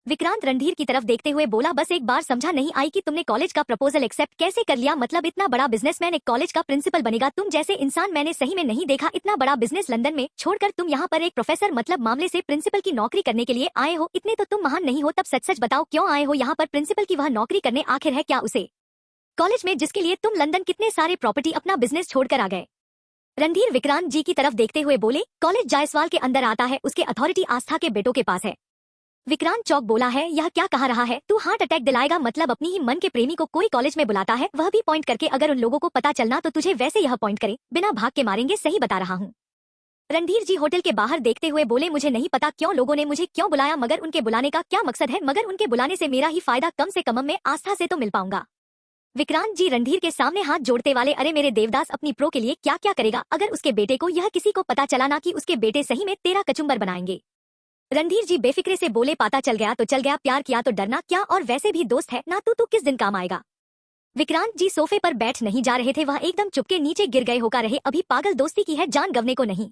विक्रांत रणधीर की तरफ देखते हुए बोला, बस एक बार समझा नहीं आई कि तुमने कॉलेज का प्रपोजल एक्सेप्ट कैसे कर लिया। मतलब इतना बड़ा बिजनेसमैन एक कॉलेज का प्रिंसिपल बनेगा, तुम जैसे इंसान मैंने सही में नहीं देखा। इतना बड़ा बिजनेस लंदन में छोड़कर तुम यहाँ पर एक प्रोफेसर मतलब मामले से प्रिंसिपल की नौकरी करने के लिए आए हो। इतने तो तुम महान नहीं हो। तब सच सच बताओ क्यों आए हो यहाँ पर प्रिंसिपल की वह नौकरी करने? आखिर है क्या उसे कॉलेज में जिसके लिए तुम लंदन कितने सारे प्रॉपर्टी अपना बिजनेस छोड़कर आ गए? रणधीर विक्रांत जी की तरफ देखते हुए बोले, कॉलेज जायसवाल के अंदर आता है, उसके अथॉरिटी आस्था के बेटों के पास है। विक्रांत चौक बोला है, यह क्या कहा रहा है तू? हार्ट अटैक दिलाएगा। मतलब अपनी ही मन के प्रेमी को कोई कॉलेज में बुलाता है, वह भी पॉइंट करके। अगर उन लोगों को पता चलना तो तुझे वैसे यह पॉइंट करे बिना भाग के मारेंगे। सही बता रहा हूँ। रणधीर जी होटल के बाहर देखते हुए बोले, मुझे नहीं पता क्यों लोगों ने मुझे क्यों बुलाया, मगर उनके बुलाने का क्या मकसद है? मगर उनके बुलाने से मेरा ही फायदा, कम से कम मैं आस्था से तो मिल पाऊंगा। विक्रांत जी रणधीर के सामने हाथ जोड़ते वाले, अरे मेरे देवदास अपनी प्रो के लिए क्या क्या करेगा? अगर उसके बेटे को यह किसी को पता चला ना कि उसके बेटे सही में तेरा कचुम्बर बनाएंगे। रणधीर जी बेफिक्रे से बोले, पता चल गया तो चल गया, प्यार किया तो डरना क्या? और वैसे भी दोस्त है ना तू किस दिन काम आएगा? विक्रांत जी सोफे पर बैठ नहीं जा रहे थे, वह एकदम चुपके नीचे गिर गए होकर रहे। अभी पागल दोस्ती की है, जान गंवने को नहीं।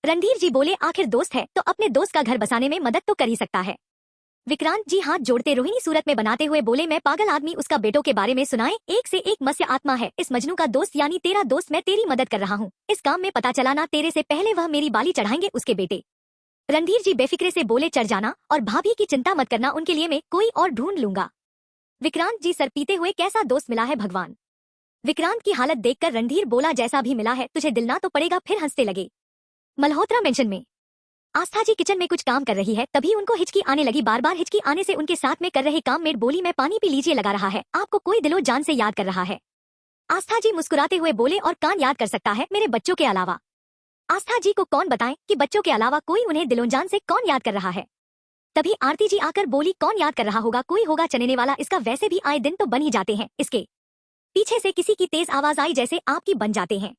रणधीर जी बोले, आखिर दोस्त है तो अपने दोस्त का घर बसाने में मदद तो कर ही सकता है। विक्रांत जी हाथ जोड़ते रोहिणी सूरत में बनाते हुए बोले, मैं पागल आदमी उसका बेटों के बारे में सुनाए? एक से एक मत्स्य आत्मा है। इस मजनू का दोस्त यानी तेरा दोस्त, मैं तेरी मदद कर रहा हूँ। इस काम में पता चला ना तेरे से पहले वह मेरी बाली चढ़ाएंगे उसके बेटे। रणधीर जी बेफिक्रे से बोले, चढ़ जाना और भाभी की चिंता मत करना, उनके लिए मैं कोई और ढूंढ लूंगा। विक्रांत जी सर पीते हुए, कैसा दोस्त मिला है भगवान। विक्रांत की हालत देखकर रणधीर बोला, जैसा भी मिला है तुझे दिलना तो पड़ेगा। फिर हंसते लगे। मल्होत्रा मेंशन में आस्था जी किचन में कुछ काम कर रही है, तभी उनको हिचकी आने लगी। बार बार हिचकी आने से उनके साथ में कर रहे काम मेट बोली, मैं पानी पी लीजिए, लगा रहा है आपको कोई दिलो जान से याद कर रहा है। आस्था जी मुस्कुराते हुए बोले, और कौन याद कर सकता है मेरे बच्चों के अलावा? आस्था जी को कौन बताएं कि बच्चों के अलावा कोई उन्हें दिलोंजान से कौन याद कर रहा है? तभी आरती जी आकर बोली, कौन याद कर रहा होगा? कोई होगा चनेने वाला, इसका वैसे भी आए दिन तो बन ही जाते हैं। इसके पीछे से किसी की तेज आवाज आई, जैसे आपकी बन जाते हैं।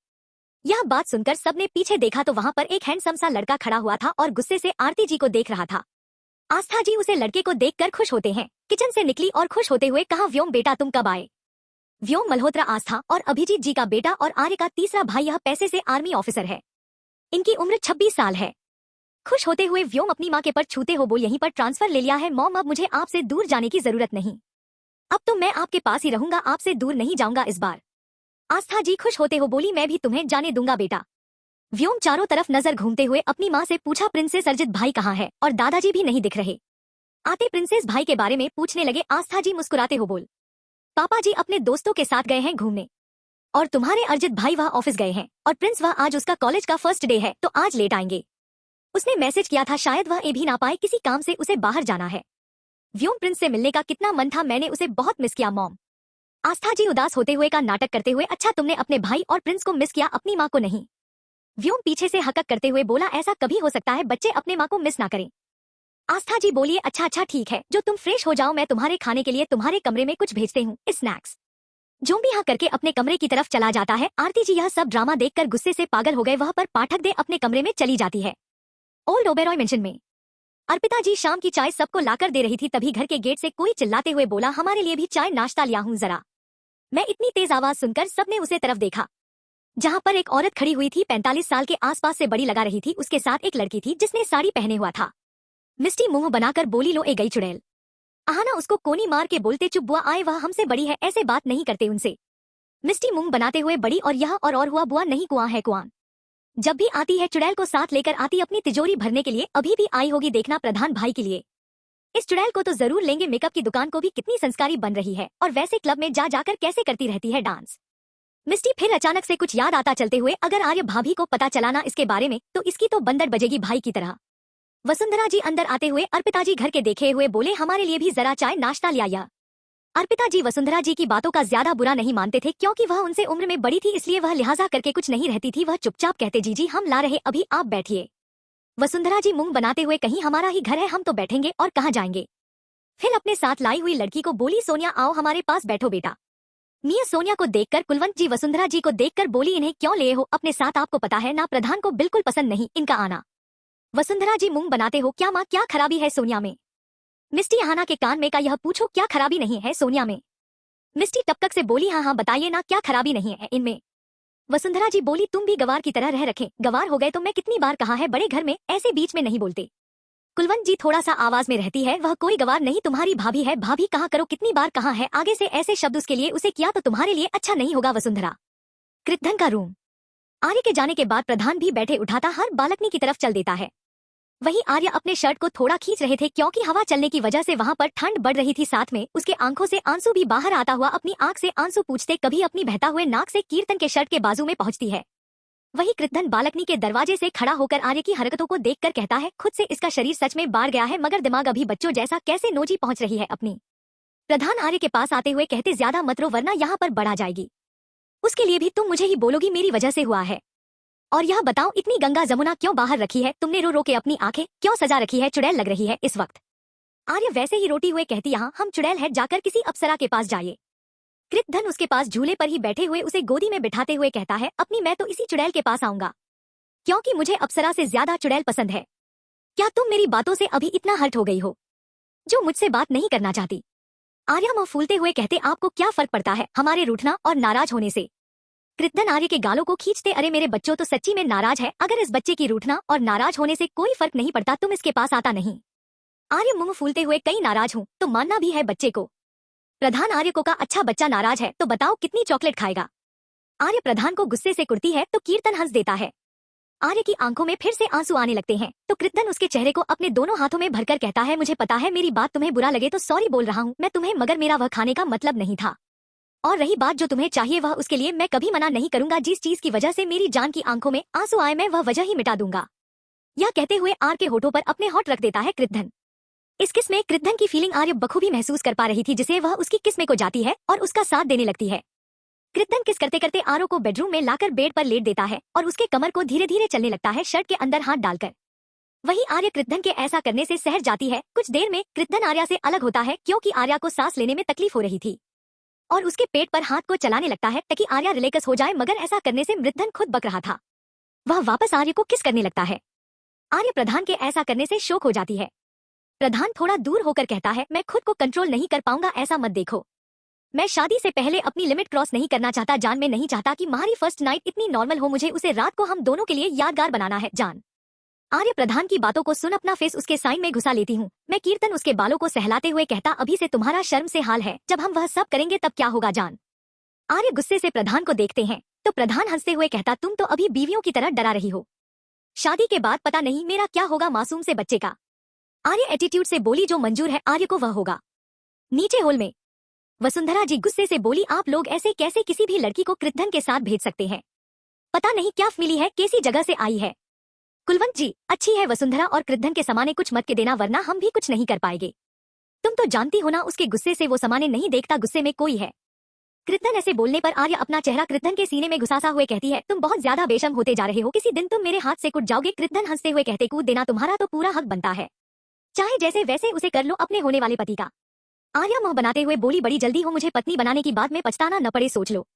यह बात सुनकर सबने पीछे देखा तो वहां पर एक हैंडसम सा लड़का खड़ा हुआ था और गुस्से से आरती जी को देख रहा था। आस्था जी उसे लड़के को देखकर खुश होते हैं किचन से निकली और खुश होते हुए कहा, व्योम बेटा तुम कब आए? व्योम मल्होत्रा आस्था और अभिजीत जी का बेटा और आर्य का तीसरा भाई, यह पैसे से आर्मी ऑफिसर है। इनकी उम्र 26 साल है। खुश होते हुए व्योम अपनी माँ के पर छूते हो बोल, यहीं पर ट्रांसफर ले लिया है मॉम, अब मुझे आपसे दूर जाने की जरूरत नहीं। अब तो मैं आपके पास ही रहूंगा, आपसे दूर नहीं जाऊंगा इस बार। आस्था जी खुश होते हो बोली, मैं भी तुम्हें जाने दूंगा बेटा। व्योम चारों तरफ नजर घूमते हुए अपनी माँ से पूछा, प्रिंसेस अर्जित भाई कहाँ है? और दादाजी भी नहीं दिख रहे। आते प्रिंसेस भाई के बारे में पूछने लगे। आस्था जी मुस्कुराते हो बोल, पापा जी अपने दोस्तों के साथ गए हैं घूमने, और तुम्हारे अर्जित भाई वह ऑफिस गए हैं, और प्रिंस वह आज उसका कॉलेज का फर्स्ट डे है तो आज लेट आएंगे। उसने मैसेज किया था, शायद वह ए भी ना पाए, किसी काम से उसे बाहर जाना है। व्योम प्रिंस से मिलने का कितना मन था, मैंने उसे बहुत मिस किया मॉम। आस्था जी उदास होते हुए का नाटक करते हुए, अच्छा तुमने अपने भाई और प्रिंस को मिस किया, अपनी माँ को नहीं? व्योम पीछे से हकक करते हुए बोला, ऐसा कभी हो सकता है बच्चे अपने माँ को मिस ना करें? आस्था जी बोलिए, अच्छा अच्छा ठीक है, जो तुम फ्रेश हो जाओ, मैं तुम्हारे खाने के लिए तुम्हारे कमरे में कुछ भेजते हूँ स्नैक्स। जोम्बी हाँ करके अपने कमरे की तरफ चला जाता है। आरती जी यह सब ड्रामा देखकर गुस्से से पागल हो गए, वह पर पाठक दे अपने कमरे में चली जाती है। ओल्ड ओबेरॉय मेंशन में अर्पिता जी शाम की चाय सबको लाकर दे रही थी, तभी घर के गेट से कोई चिल्लाते हुए बोला, हमारे लिए भी चाय नाश्ता लिया हूँ जरा। मैं इतनी तेज आवाज सुनकर सबने उसे तरफ देखा, जहाँ पर एक औरत खड़ी हुई थी, 45 साल के आसपास से बड़ी लगा रही थी। उसके साथ एक लड़की थी जिसने साड़ी पहने हुआ था। मिस्टी मुंह बनाकर बोली, लो ए गई चुड़ैल। आहाना उसको कोनी मार के बोलते, चुप बुआ, आए वह हमसे बड़ी है, ऐसे बात नहीं करते उनसे। मिस्टी मुंह बनाते हुए, बड़ी और यह और हुआ बुआ नहीं, कुआं है कुआं। जब भी आती है चुड़ैल को साथ लेकर आती, अपनी तिजोरी भरने के लिए। अभी भी आई होगी देखना प्रधान भाई के लिए। इस चुड़ैल को तो जरूर लेंगे, मेकअप की दुकान को भी कितनी संस्कारी बन रही है, और वैसे क्लब में जा जाकर कैसे करती रहती है डांस। मिस्टी फिर अचानक से कुछ याद आता चलते हुए, अगर आर्य भाभी को पता चलाना इसके बारे में तो इसकी तो बंदर बजेगी भाई की तरह। वसुंधरा जी अंदर आते हुए अर्पिता जी घर के देखे हुए बोले, हमारे लिए भी जरा चाय नाश्ता लिया। अर्पिता जी वसुंधरा जी की बातों का ज्यादा बुरा नहीं मानते थे, क्योंकि वह उनसे उम्र में बड़ी थी, इसलिए वह लिहाजा करके कुछ नहीं रहती थी। वह चुपचाप कहते, जी जी हम ला रहे, अभी आप बैठिए। वसुंधरा जी मुंह बनाते हुए, कहीं हमारा ही घर है, हम तो बैठेंगे और कहाँ जाएंगे। फिर अपने साथ लाई हुई लड़की को बोली, सोनिया आओ हमारे पास बैठो बेटा। मिया सोनिया को देखकर कुलवंत जी वसुंधरा जी को देखकर बोली, इन्हें क्यों लिए हो अपने साथ? आपको पता है ना प्रधान को बिल्कुल पसंद नहीं इनका आना। वसुंधरा जी मुंह बनाते हो, क्या माँ क्या खराबी है सोनिया में? मिस्टी आहाना के कान में का यह पूछो, क्या खराबी नहीं है सोनिया में? मिस्टी टपकक से बोली, हाँ हाँ बताइए ना, क्या खराबी नहीं है इनमें? वसुंधरा जी बोली, तुम भी गवार की तरह रह रखे, गवार हो गए तो मैं कितनी बार कहा है, बड़े घर में ऐसे बीच में नहीं बोलते। कुलवंत जी थोड़ा सा आवाज में रहती है, वह कोई गवार नहीं, तुम्हारी भाभी है। भाभी कहाँ करो, कितनी बार कहाँ है, आगे से ऐसे शब्द उसके लिए उसे किया तो तुम्हारे लिए अच्छा नहीं होगा। वसुंधरा। कृद्धन का रूम। आर्य के जाने के बाद प्रधान भी बैठे उठाता हर बालकनी की तरफ चल देता है। वहीं आर्य अपने शर्ट को थोड़ा खींच रहे थे क्योंकि हवा चलने की वजह से वहां पर ठंड बढ़ रही थी। साथ में उसके आंखों से आंसू भी बाहर आता हुआ अपनी आंख से आंसू पूछते कभी अपनी बहता हुए नाक से कीर्तन के शर्ट के बाजू में पहुंचती है। वहीं कृद्धन बालकनी के दरवाजे से खड़ा होकर आर्य की हरकतों को देखकर कहता है, खुद से इसका शरीर सच में बाढ़ गया है, मगर दिमाग अभी बच्चों जैसा कैसे नोजी पहुंच रही है अपनी। प्रधान आर्य के पास आते हुए कहते, ज्यादा मत रो वरना यहाँ पर बढ़ा जाएगी। उसके लिए भी तुम मुझे ही बोलोगी, मेरी वजह से हुआ है। और यह बताओ, इतनी गंगा जमुना क्यों बाहर रखी है तुमने, रो रो के अपनी आंखें क्यों सजा रखी है, चुड़ैल लग रही है इस वक्त। आर्य वैसे ही रोटी हुए कहती, यहाँ हम चुड़ैल है, जाकर किसी अप्सरा के पास जाइए। कृतधन उसके पास झूले पर ही बैठे हुए उसे गोदी में बिठाते हुए कहता है, अपनी मैं तो इसी चुड़ैल के पास आऊंगा, क्योंकि मुझे अप्सरा से ज्यादा चुड़ैल पसंद है। क्या तुम मेरी बातों से अभी इतना हर्ट हो गई हो जो मुझसे बात नहीं करना चाहती। आर्या मुंह फूलते हुए कहते, आपको क्या फर्क पड़ता है हमारे रूठना और नाराज होने से। कृतधन आर्य के गालों को खींचते, अरे मेरे बच्चों तो सच्ची में नाराज है, अगर इस बच्चे की रूठना और नाराज होने से कोई फर्क नहीं पड़ता तुम इसके पास आता नहीं। आर्य मुंह फूलते हुए, कहीं नाराज हूं तो मानना भी है बच्चे को। प्रधान आर्य को का अच्छा बच्चा नाराज है तो बताओ कितनी चॉकलेट खाएगा। आर्य प्रधान को गुस्से से कुटती है तो कीर्तन हंस देता है। आर्य की आंखों में फिर से आंसू आने लगते हैं तो कृतधन उसके चेहरे को अपने दोनों हाथों में भरकर कहता है, मुझे पता है मेरी बात तुम्हें बुरा लगे तो सॉरी बोल रहा हूँ मैं तुम्हें, मगर मेरा वह खाने का मतलब नहीं था। और रही बात जो तुम्हें चाहिए वह उसके लिए मैं कभी मना नहीं करूंगा, जिस चीज की वजह से मेरी जान की आंखों में आंसू आए मैं वह वजह ही मिटा दूंगा। यह कहते हुए आर्य के होठों पर अपने होठ रख देता है कृतधन। इस किस में कृतधन की फीलिंग आर्य बखूबी महसूस कर पा रही थी, जिसे वह उसकी किस्में को जाती है और उसका साथ देने लगती है। कृतधन किस करते करते आर्य को बेडरूम में लाकर बेड पर लेट देता है और उसके कमर को धीरे धीरे चलने लगता है शर्ट के अंदर हाथ डालकर। वहीं आर्य कृतधन के ऐसा करने से सहज जाती है। कुछ देर में कृतधन आर्या से अलग होता है क्योंकि आर्या को सांस लेने में तकलीफ हो रही थी और उसके पेट पर हाथ को चलाने लगता है ताकि आर्या रिलैक्स हो जाए, मगर ऐसा करने से मृद्धन खुद बक रहा था। वह वापस आर्य को किस करने लगता है। आर्य प्रधान के ऐसा करने से शौक हो जाती है। प्रधान थोड़ा दूर होकर कहता है, मैं खुद को कंट्रोल नहीं कर पाऊंगा, ऐसा मत देखो। मैं शादी से पहले अपनी लिमिट क्रॉस नहीं करना चाहता जान, मैं नहीं चाहता कि हमारी फर्स्ट नाइट इतनी नॉर्मल हो, मुझे उसे रात को हम दोनों के लिए यादगार बनाना है जान। आर्य प्रधान की बातों को सुन अपना फेस उसके साइन में घुसा लेती हूँ मैं। कीर्तन उसके बालों को सहलाते हुए कहता, अभी से तुम्हारा शर्म से हाल है, जब हम वह सब करेंगे तब क्या होगा जान। आर्य गुस्से से प्रधान को देखते हैं तो प्रधान हंसते हुए कहता, तुम तो अभी बीवियों की तरह डरा रही हो, शादी के बाद पता नहीं मेरा क्या होगा मासूम से बच्चे का। आर्य एटीट्यूड से बोली, जो मंजूर है आर्य को वह होगा। नीचे हॉल में वसुंधरा जी गुस्से से बोली, आप लोग ऐसे कैसे किसी भी लड़की को कृतधन के साथ भेज सकते हैं, पता नहीं क्या मिली है, कैसी जगह से आई है। कुलवंत जी अच्छी है वसुंधरा, और कृतधन के समाने कुछ मत के देना वरना हम भी कुछ नहीं कर पाएंगे। तुम तो जानती हो ना उसके गुस्से से वो समाने नहीं देखता, गुस्से में कोई है। कृतधन ऐसे बोलने पर आर्य अपना चेहरा कृतधन के सीने में घुसासा हुए कहती है, तुम बहुत ज्यादा बेशर्म होते जा रहे हो, किसी दिन तुम मेरे हाथ से कुट जाओगे। कृतधन हंसते हुए कहते, कूद देना तुम्हारा तो पूरा हक बनता है, चाहे जैसे वैसे उसे कर लो अपने होने वाले पति का। आर्या मुंह बनाते हुए बोली, बड़ी जल्दी हो मुझे पत्नी बनाने की, बाद में पछताना न पड़े सोच लो।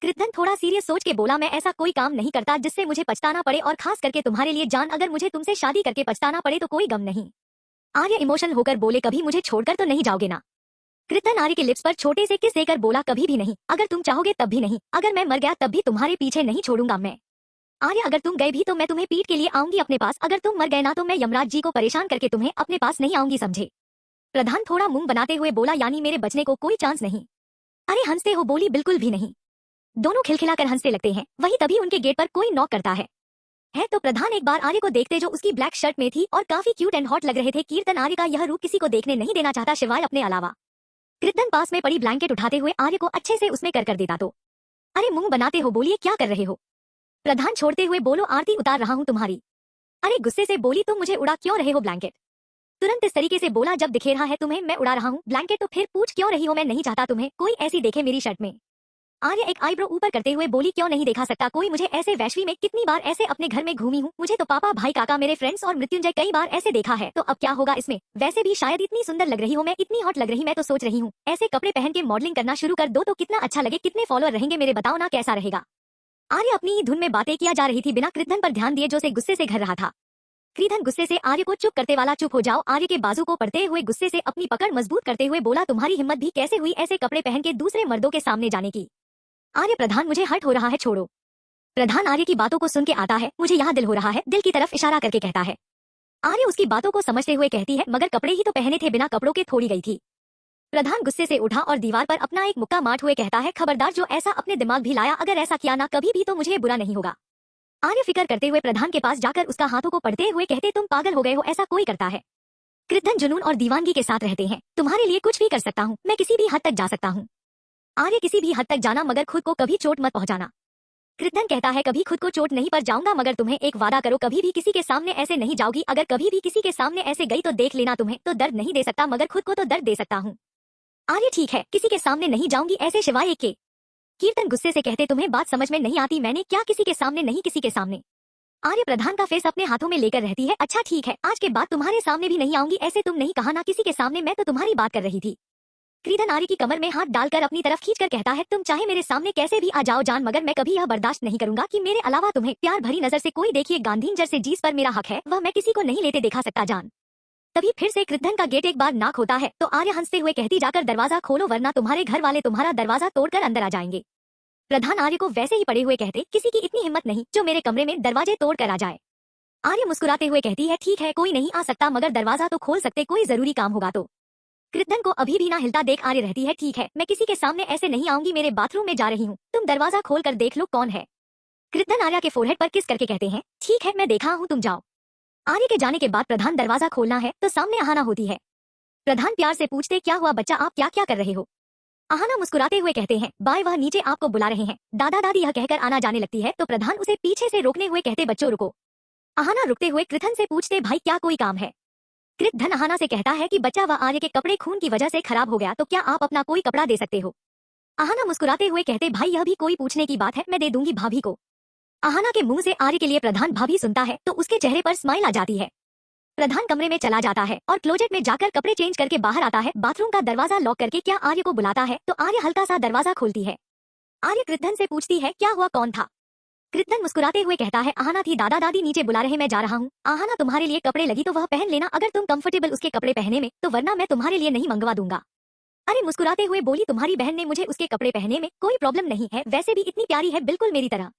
कृतधन थोड़ा सीरियस सोच के बोला, मैं ऐसा कोई काम नहीं करता जिससे मुझे पछताना पड़े, और खास करके तुम्हारे लिए जान, अगर मुझे तुमसे शादी करके पछताना पड़े तो कोई गम नहीं। आर्य इमोशनल होकर बोले, कभी मुझे छोड़कर तो नहीं जाओगे ना। कृतधन आर्य के लिप्स पर छोटे से किस देकर बोला, कभी भी नहीं, अगर तुम चाहोगे तब भी नहीं, अगर मैं मर गया तब भी तुम्हारे पीछे नहीं छोड़ूंगा मैं। आर्य अगर तुम गए भी तो मैं तुम्हें पीट के लिए आऊंगी अपने पास, अगर तुम मर गए ना तो मैं यमराज जी को परेशान करके तुम्हें अपने पास नहीं आऊंगी, समझे। प्रधान थोड़ा मुंह बनाते हुए बोला, यानी मेरे बचने को कोई चांस नहीं। अरे हंसते हो, बोली, बिल्कुल भी नहीं। दोनों खिलखिलाकर हंसते लगते हैं। वहीं तभी उनके गेट पर कोई नॉक करता है तो प्रधान एक बार आर्य को देखते जो उसकी ब्लैक शर्ट में थी और काफी क्यूट एंड हॉट लग रहे थे। कीर्तन आर्य का यह रूप किसी को देखने नहीं देना चाहता सिवाय अपने अलावा। कृतधन पास में पड़ी ब्लैंकेट उठाते हुए आर्य को अच्छे से उसमें कर देता तो, अरे मुंह बनाते हो, बोलिए क्या कर रहे हो। प्रधान छोड़ते हुए बोलो, आरती उतार रहा हूँ तुम्हारी। अरे गुस्से से बोली, तुम मुझे उड़ा क्यों रहे हो ब्लैंकेट। तुरंत इस तरीके से बोला, जब दिखे रहा है तुम्हें मैं उड़ा रहा हूँ ब्लैंकेट तो फिर पूछ क्यों रही हो, मैं नहीं चाहता तुम्हें कोई ऐसी देखे मेरी शर्ट में। आर्य एक आईब्रो ऊपर करते हुए बोली, क्यों नहीं देखा सकता कोई मुझे ऐसे, वैश्वी में कितनी बार ऐसे अपने घर में घूमी हूँ, मुझे तो पापा भाई काका मेरे फ्रेंड्स और मृत्युंजय कई बार ऐसे देखा है, तो अब क्या होगा इसमें। वैसे भी शायद इतनी सुंदर लग रही हो मैं, इतनी हॉट लग रही, मैं तो सोच रही हूँ ऐसे कपड़े पहन के मॉडलिंग करना शुरू कर दो तो कितना अच्छा लगे, कितने फॉलोअर रहेंगे मेरे, बताओ ना कैसा रहेगा। आर्य अपनी ही धुन में बातें किया जा रही थी बिना कृतधन पर ध्यान दिए जो से गुस्से से घर रहा था। कृतधन गुस्से से आर्य को चुप करते वाला, चुप हो जाओ। आर्य के बाजू को पड़ते हुए गुस्से से अपनी पकड़ मजबूत करते हुए बोला, तुम्हारी हिम्मत भी कैसे हुई ऐसे कपड़े पहन के दूसरे मर्दों के सामने जाने की। आर्य प्रधान मुझे हर्ट हो रहा है, छोड़ो। प्रधान आर्य की बातों को सुन के आता है, मुझे यहाँ दिल हो रहा है, दिल की तरफ इशारा करके कहता है। आर्य उसकी बातों को समझते हुए कहती है, मगर कपड़े ही तो पहने थे, बिना कपड़ों के थोड़ी गई थी। प्रधान गुस्से से उठा और दीवार पर अपना एक मुक्का मारते हुए कहता है, खबरदार, जो ऐसा अपने दिमाग भी लाया, अगर ऐसा किया ना कभी भी तो मुझे बुरा नहीं होगा। आर्य फिक्र करते हुए प्रधान के पास जाकर उसका हाथों को पड़ते हुए कहते, तुम पागल हो गए हो, ऐसा कोई करता है? कृद्धन जुनून और दीवानगी के साथ रहते हैं। तुम्हारे लिए कुछ भी कर सकता हूँ, मैं किसी भी हद तक जा सकता हूँ। आर्य, किसी भी हद तक जाना, मगर खुद को कभी चोट मत पहुंचाना। कृद्धन कहता है, कभी खुद को चोट नहीं पर जाऊंगा, मगर तुम्हें एक वादा करो, कभी भी किसी के सामने ऐसे नहीं जाओगी। अगर कभी भी किसी के सामने ऐसे गई तो देख लेना, तुम्हें तो दर्द नहीं दे सकता, मगर खुद को तो दर्द दे सकता हूँ। आर्य, ठीक है, किसी के सामने नहीं जाऊंगी, ऐसे शिवाय एक के। कीर्तन गुस्से से कहते, तुम्हें बात समझ में नहीं आती, मैंने क्या किसी के सामने नहीं, किसी के सामने। आर्य प्रधान का फेस अपने हाथों में लेकर रहती है, अच्छा ठीक है, आज के बाद तुम्हारे सामने भी नहीं आऊंगी, ऐसे तुम नहीं कहा ना किसी के सामने, मैं तो तुम्हारी बात कर रही थी। कृद्धन आर्य की कमर में हाथ डालकर अपनी तरफ खींचकर कहता है, तुम चाहे मेरे सामने कैसे भी आ जाओ जान, मगर मैं कभी यह बर्दाश्त नहीं करूंगा कि मेरे अलावा तुम्हें प्यार भरी नजर से कोई देखिए। गांधीनजर से जिस पर मेरा हक है वह मैं किसी को नहीं लेते देखा सकता जान। तभी फिर से कृद्धन का गेट एक बार नाक होता है तो आर्य हंसते हुए कहती, जाकर दरवाजा खोलो, वरना तुम्हारे घर वाले तुम्हारा दरवाजा तोड़कर अंदर आ जाएंगे। प्रधान आर्य को वैसे ही पड़े हुए कहते, किसी की इतनी हिम्मत नहीं जो मेरे कमरे में दरवाजे तोड़ कर आ जाए। आर्य मुस्कुराते हुए कहती है, ठीक है, कोई नहीं आ सकता, मगर दरवाजा तो खोल सकते, कोई जरूरी काम होगा तो। कृद्धन को अभी भी ना हिलता देख आर्य रहती है, ठीक है, मैं किसी के सामने ऐसे नहीं आऊंगी, मेरे बाथरूम में जा रही हूँ, तुम दरवाजा खोल कर देख लो कौन है। कृद्धन आर्य के फोरहेड पर किस करके कहते हैं, ठीक है, मैं देखा हूँ, तुम जाओ। आर्य के जाने के बाद प्रधान दरवाजा खोलना है तो सामने आहाना होती है। प्रधान प्यार से पूछते, क्या हुआ बच्चा, आप क्या क्या कर रहे हो? आहाना मुस्कुराते हुए कहते हैं, बाय, वह नीचे आपको बुला रहे हैं। दादा दादी यह कहकर आना जाने लगती है तो प्रधान उसे पीछे से रोकने हुए कहते, बच्चों रुको। आहाना रुकते हुए कृद्धन से पूछते, भाई क्या कोई काम है? कृद्धन आहाना से कहता है कि बच्चा, वह आर्य के कपड़े खून की वजह से खराब हो गया, तो क्या आप अपना कोई कपड़ा दे सकते हो? आहाना मुस्कुराते हुए कहते, भाई यह भी कोई पूछने की बात है, मैं दे दूंगी भाभी को। आहाना के मुंह से आर्य के लिए प्रधान भाभी सुनता है तो उसके चेहरे पर स्माइल आ जाती है। प्रधान कमरे में चला जाता है और क्लोजेट में जाकर कपड़े चेंज करके बाहर आता है, बाथरूम का दरवाजा लॉक करके क्या आर्य को बुलाता है तो आर्य हल्का सा दरवाजा खोलती है। आर्य कृद्धन से पूछती है, क्या हुआ, कौन था? कृद्धन मुस्कुराते हुए कहता है, आहाना थी, दादा दादी नीचे बुला रहे, मैं जा रहा हूँ। आहाना, तुम्हारे लिए कपड़े लगी तो वह पहन लेना, अगर तुम कंफर्टेबल उसके कपड़े पहने में तो, वरना मैं तुम्हारे लिए नहीं मंगवा दूंगा। अरे मुस्कुराते हुए बोली, तुम्हारी बहन ने मुझे उसके कपड़े पहने में कोई प्रॉब्लम नहीं है, वैसे भी इतनी प्यारी है, बिल्कुल मेरी तरह।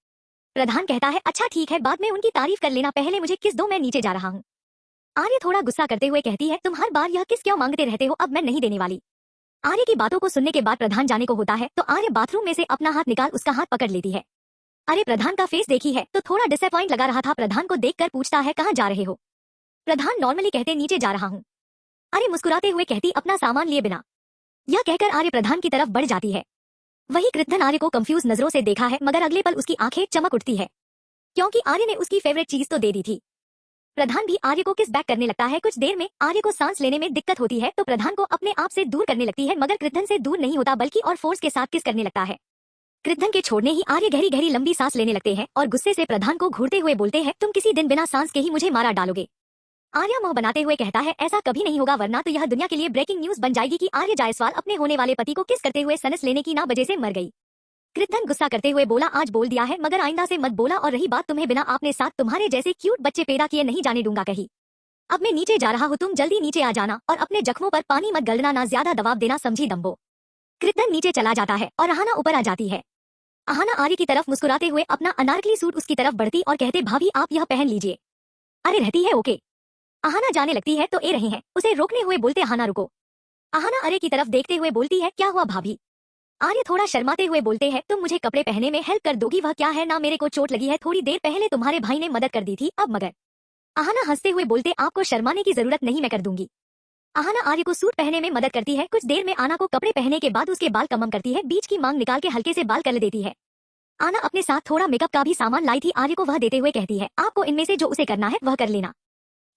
प्रधान कहता है, अच्छा ठीक है, बाद में उनकी तारीफ कर लेना, पहले मुझे किस दो, मैं नीचे जा रहा हूँ। आर्य थोड़ा गुस्सा करते हुए कहती है, तुम हर बार यह किस क्यों मांगते रहते हो, अब मैं नहीं देने वाली। आर्य की बातों को सुनने के बाद प्रधान जाने को होता है तो आर्य बाथरूम में से अपना हाथ निकाल उसका हाथ पकड़ लेती है। अरे प्रधान का फेस देखी है तो थोड़ा डिसअपॉइंट लगा रहा था, प्रधान को देखकर पूछता है, कहाँ जा रहे हो? प्रधान नॉर्मली कहते, नीचे जा रहा हूँ। आर्य मुस्कुराते हुए कहती, अपना सामान लिए बिना। यह कहकर आर्य प्रधान की तरफ बढ़ जाती है। वही कृद्धन आर्य को कंफ्यूज नजरों से देखा है, मगर अगले पल उसकी आंखें चमक उठती है क्योंकि आर्य ने उसकी फेवरेट चीज तो दे दी थी। प्रधान भी आर्य को किस बैक करने लगता है। कुछ देर में आर्य को सांस लेने में दिक्कत होती है तो प्रधान को अपने आप से दूर करने लगती है, मगर कृद्धन से दूर नहीं होता बल्कि और फोर्स के साथ किस करने लगता है। कृद्धन के छोड़ने ही आर्य गहरी गहरी लंबी सांस लेने लगते हैं और गुस्से से प्रधान को घूरते हुए बोलते हैं, तुम किसी दिन बिना सांस के ही मुझे मारा डालोगे। आर्य मुंह बनाते हुए कहता है, ऐसा कभी नहीं होगा, वरना तो यह दुनिया के लिए ब्रेकिंग न्यूज बन जाएगी कि आर्य जायसवाल अपने होने वाले पति को किस करते हुए सनस लेने की ना वजह से मर गई। कृद्धन गुस्सा करते हुए बोला, आज बोल दिया है, मगर आइंदा से मत बोला, और रही बात तुम्हें बिना आपने साथ तुम्हारे जैसे क्यूट बच्चे पैदा किए नहीं जाने दूंगा कहीं। अब मैं नीचे जा रहा हूँ, तुम जल्दी नीचे आ जाना और अपने जख्मों पर पानी मत गलना, ना ज्यादा दबाव देना, समझी दम्बो। कृद्धन नीचे चला जाता है और आहाना ऊपर आ जाती है। आहाना आर्य की तरफ मुस्कुराते हुए अपना अनारकली सूट उसकी तरफ बढ़ती और कहते, भाभी आप यह पहन लीजिए। अरे रहती है ओके। आहाना जाने लगती है तो ए रहे हैं उसे रोकने हुए बोलते, आहाना रुको। आहाना आर्य की तरफ देखते हुए बोलती है, क्या हुआ भाभी? आर्य थोड़ा शर्माते हुए बोलते हैं, तुम मुझे कपड़े पहनने में हेल्प कर दोगी? वह क्या है ना, मेरे को चोट लगी है, थोड़ी देर पहले तुम्हारे भाई ने मदद कर दी थी, अब मगर। आहाना हंसते हुए बोलते, आपको शर्माने की जरूरत नहीं, मैं कर दूंगी। आहाना आर्य को सूट पहनने में मदद करती है। कुछ देर में आना को कपड़े पहनने के बाद उसके बाल कमम करती है, बीच की मांग निकाल के हल्के से बाल कर देती है। आना अपने साथ थोड़ा मेकअप का भी सामान लाई थी, आर्य को वह देते हुए कहती है, आपको इनमें से जो उसे करना है वह कर लेना।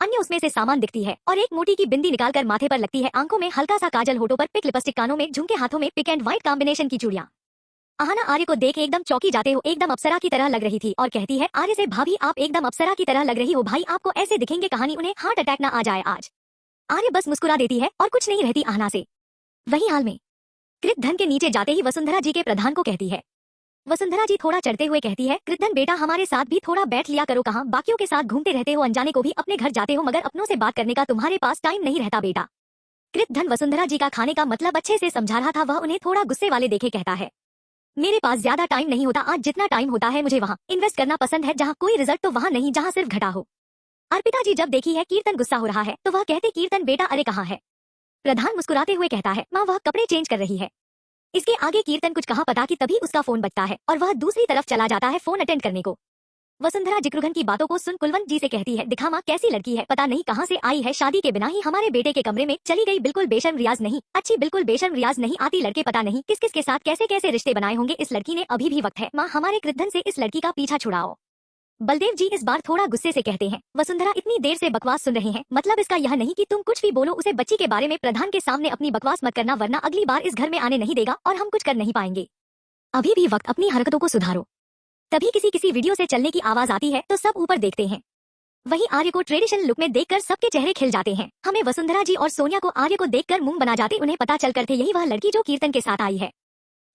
अन्य उसमें से सामान दिखती है और एक मोटी की बिंदी निकालकर माथे पर लगती है, आंखों में हल्का सा काजल, होठों पर पिक लिपस्टिक, कानों में झुमके, हाथों में पिक एंड व्हाइट कॉम्बिनेशन की चूड़ियां। आहाना आर्य को देख एकदम चौकी जाते हो, एकदम अप्सरा की तरह लग रही थी और कहती है आर्य से, भाभी आप एकदम अप्सरा की तरह लग रही हो, भाई आपको ऐसे दिखेंगे कहानी उन्हें हार्ट अटैक ना आ जाए आज। आर्य बस मुस्कुरा देती है और कुछ नहीं रहती आहाना से। वही हाल में कृद्धन के नीचे जाते ही वसुंधरा जी के प्रधान को कहती है। वसुंधरा जी थोड़ा चढ़ते हुए कहती है, कृद्धन बेटा हमारे साथ भी थोड़ा बैठ लिया करो, कहाँ बाकियों के साथ घूमते रहते हो, अनजाने को भी अपने घर जाते हो, मगर अपनों से बात करने का तुम्हारे पास टाइम नहीं रहता बेटा। कृद्धन वसुंधरा जी का खाने का मतलब अच्छे से समझा रहा था, वह उन्हें थोड़ा गुस्से वाले देखे कहता है, मेरे पास ज्यादा टाइम नहीं होता, आज जितना टाइम होता है मुझे वहाँ इन्वेस्ट करना पसंद है, जहाँ कोई रिजल्ट तो वहाँ नहीं, जहाँ सिर्फ घटा हो। अर्पिता जी जब देखी है कीर्तन गुस्सा हो रहा है तो वह कहते कीर्तन बेटा अरे कहाँ है। प्रधान मुस्कुराते हुए कहता है माँ वह कपड़े चेंज कर रही है। इसके आगे कीर्तन कुछ कहा पता कि तभी उसका फोन बजता है और वह दूसरी तरफ चला जाता है फोन अटेंड करने को। वसुंधरा जिक्रुघन की बातों को सुन कुलवंत जी से कहती है दिखा माँ कैसी लड़की है, पता नहीं कहाँ से आई है, शादी के बिना ही हमारे बेटे के कमरे में चली गई, बिल्कुल बेशर्म रियाज नहीं अच्छी, बिल्कुल बेशर्म रियाज नहीं आती, लड़के पता नहीं किस किस के साथ कैसे कैसे रिश्ते बनाए होंगे, इस लड़की ने अभी भी वक्त है, माँ हमारे कृद्धन से इस लड़की का पीछा छुड़ाओ। बलदेव जी इस बार थोड़ा गुस्से से कहते हैं वसुंधरा इतनी देर से बकवास सुन रहे हैं, मतलब इसका यह नहीं कि तुम कुछ भी बोलो उसे बच्ची के बारे में, प्रधान के सामने अपनी बकवास मत करना वरना अगली बार इस घर में आने नहीं देगा और हम कुछ कर नहीं पाएंगे। अभी भी वक्त, अपनी हरकतों को सुधारो। तभी किसी किसी वीडियो से चलने की आवाज आती है तो सब ऊपर देखते हैं। वहीं आर्य को ट्रेडिशनल लुक में देखकर सबके चेहरे खिल जाते हैं। हमें वसुंधरा जी और सोनिया को आर्य को देखकर मुंह बना जाते, उन्हें पता चल कर थे यही वह लड़की जो कीर्तन के साथ आई है।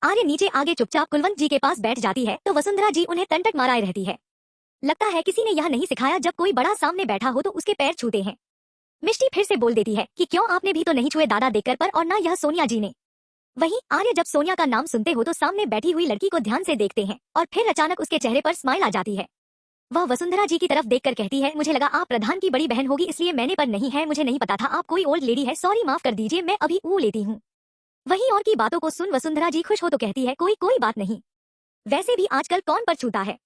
आर्य नीचे आगे चुपचाप कुलवंत जी के पास बैठ जाती है तो वसुंधरा जी उन्हें तंटक माराए रहती है। लगता है किसी ने यह नहीं सिखाया जब कोई बड़ा सामने बैठा हो तो उसके पैर छूते हैं। मिष्टी फिर से बोल देती है कि क्यों आपने भी तो नहीं छुए दादा देखकर, पर और ना यह सोनिया जी ने। वहीं आर्य जब सोनिया का नाम सुनते हो तो सामने बैठी हुई लड़की को ध्यान से देखते हैं और फिर अचानक उसके चेहरे पर स्माइल आ जाती है। वह वसुंधरा जी की तरफ देखकर कहती है मुझे लगा आप प्रधान की बड़ी बहन होगी इसलिए मैंने, पर नहीं है, मुझे नहीं पता था आप कोई ओल्ड लेडी है, सॉरी माफ कर दीजिए, मैं अभी ऊ लेती हूँ। वहीं और की बातों को सुन वसुंधरा जी खुश हो तो कहती है कोई कोई बात नहीं, वैसे भी आजकल कौन पर छूता है।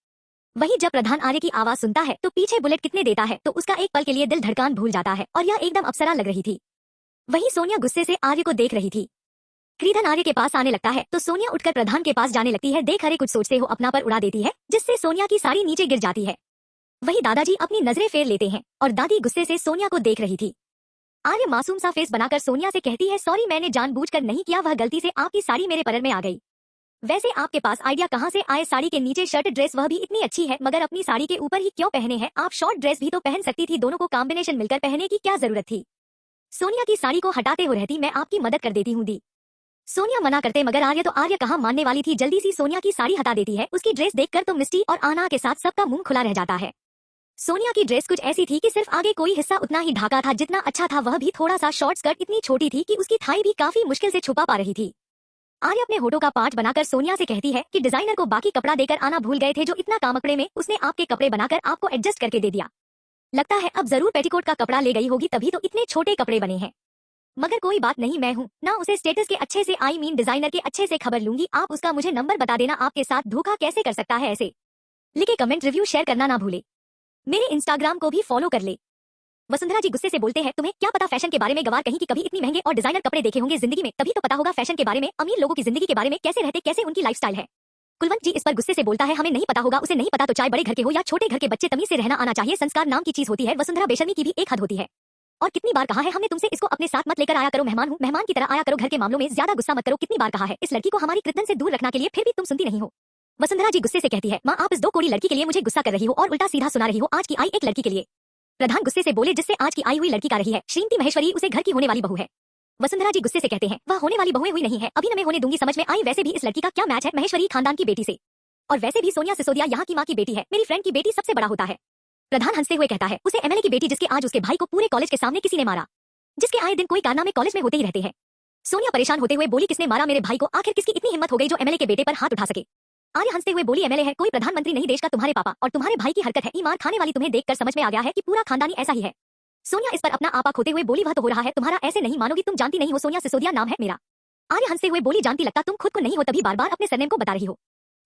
वहीं जब प्रधान आर्य की आवाज सुनता है तो पीछे बुलेट कितने देता है तो उसका एक पल के लिए दिल धड़कान भूल जाता है और यह एकदम अप्सरा लग रही थी। वहीं सोनिया गुस्से से आर्य को देख रही थी। कृधन आर्य के पास आने लगता है तो सोनिया उठकर प्रधान के पास जाने लगती है, देख अरे कुछ सोचते हो, अपना पर उड़ा देती है जिससे सोनिया की साड़ी नीचे गिर जाती है। वहीं दादाजी अपनी नजरें फेर लेते हैं और दादी गुस्से से सोनिया को देख रही थी। आर्य मासूम सा फेस बनाकर सोनिया से कहती है सॉरी मैंने जानबूझकर नहीं किया, वह गलती से आपकी साड़ी मेरे पैर में आ गई। वैसे आपके पास आइडिया कहाँ से आए, साड़ी के नीचे शर्ट ड्रेस वह भी इतनी अच्छी है, मगर अपनी साड़ी के ऊपर ही क्यों पहने हैं, आप शॉर्ट ड्रेस भी तो पहन सकती थी, दोनों को कॉम्बिनेशन मिलकर पहनने की क्या जरूरत थी। सोनिया की साड़ी को हटाते हो रहती, मैं आपकी मदद कर देती हूँ दी। सोनिया मना करते मगर आर्य तो आर्य कहाँ मानने वाली थी, जल्दी सी सोनिया की साड़ी हटा देती है। उसकी ड्रेस देखकर तो मिस्टी और आना के साथ सबका मुंह खुला रह जाता है। सोनिया की ड्रेस कुछ ऐसी थी कि सिर्फ आगे कोई हिस्सा उतना ही ढाका था जितना अच्छा था, वह भी थोड़ा सा, शॉर्ट स्कर्ट इतनी छोटी थी कि उसकी थाई भी काफी मुश्किल से छुपा पा रही थी। आर्य अपने होठों का पार्ट बनाकर सोनिया से कहती है कि डिजाइनर को बाकी कपड़ा देकर आना भूल गए थे, जो इतना कामकड़े में उसने आपके कपड़े बनाकर आपको एडजस्ट करके दे दिया। लगता है अब जरूर पेटीकोट का कपड़ा ले गई होगी तभी तो इतने छोटे कपड़े बने हैं। मगर कोई बात नहीं, मैं हूँ ना, उसे स्टेटस के अच्छे से डिजाइनर के अच्छे से खबर लूंगी, आप उसका मुझे नंबर बता देना, आपके साथ धोखा कैसे कर सकता है ऐसे। लिखे कमेंट रिव्यू शेयर करना ना भूले, मेरे इंस्टाग्राम को भी फॉलो कर ले। वसुंधरा जी गुस्से से बोलते हैं तुम्हें क्या पता फैशन के बारे में, गवार कहीं कि कभी इतनी महंगे और डिजाइनर कपड़े देखे होंगे जिंदगी में, तभी तो पता होगा फैशन के बारे में, अमीर लोगों की जिंदगी के बारे में, कैसे रहते कैसे उनकी लाइफस्टाइल है। कुलवंत जी इस पर गुस्से से बोलता है हमें नहीं पता होगा, उसे नहीं पता तो चाहे बड़े घर के हो या छोटे घर के बच्चे, तमीज से रहना आना चाहिए, संस्कार नाम की चीज होती है। वसुंधरा बेशर्मी की भी एक हद होती है। और कितनी बार कहा है हमने तुमसे, इसको अपने साथ मत लेकर आया करो, मेहमान हूँ, मेहमान की तरह आया करो, घर के मामलों में ज्यादा गुस्सा मत करो, कितनी बार कहा है इस लड़की को हमारी कृतन से दूर रखने के लिए, फिर भी तुम सुनती नहीं हो। वसुंधरा जी गुस्से से कहती है माँ आप इस दो कोड़ी लड़की के लिए मुझे गुस्सा कर रही हो और उल्टा सीधा सुना रही हो, आज की आई एक लड़की के लिए। प्रधान गुस्से से बोले जिससे आज की आई हुई लड़की का रही है, श्रीमती महेश्वरी उसे घर की होने वाली बहू है। वसुंधरा जी गुस्से से कहते हैं वह होने वाली बहुएं हुई नहीं है, अभी न मैं होने दूंगी, समझ में आई, वैसे भी इस लड़की का क्या मैच है महेश्वरी खानदान की बेटी से, और वैसे भी सोनिया सिसोदिया यहाँ की माँ की बेटी है, मेरी फ्रेंड की बेटी सबसे बड़ा होता है। प्रधान हंसते हुए कहता है उसे एमएलए की बेटी जिसके आज उसके भाई को पूरे कॉलेज के सामने किसी ने मारा, जिसके आए दिन कोई कारनामे कॉलेज में होते ही रहते हैं। सोनिया परेशान होते हुए बोली किसने मारा मेरे भाई को, आखिर किसकी इतनी हिम्मत हो गई जो एमएलए के बेटे पर हाथ उठा सके। आर्य हंसते हुए बोली एमएलए है कोई प्रधानमंत्री नहीं, देश का तुम्हारे पापा, और तुम्हारे भाई की हरकत है ई मार खाने वाली, तुम्हें देखकर समझ में आ गया है कि पूरा खानदानी ऐसा ही है। सोनिया इस पर अपना आपा खोते हुए बोली वह तो हो रहा है तुम्हारा, ऐसे नहीं मानोगी, तुम जानती नहीं हो सोनिया सिसोदिया नाम है मेरा। आर्य हंसते हुए बोली जानती, लगता तुम खुद को नहीं हो तभी बार बार अपने सरनेम को बता रही हो।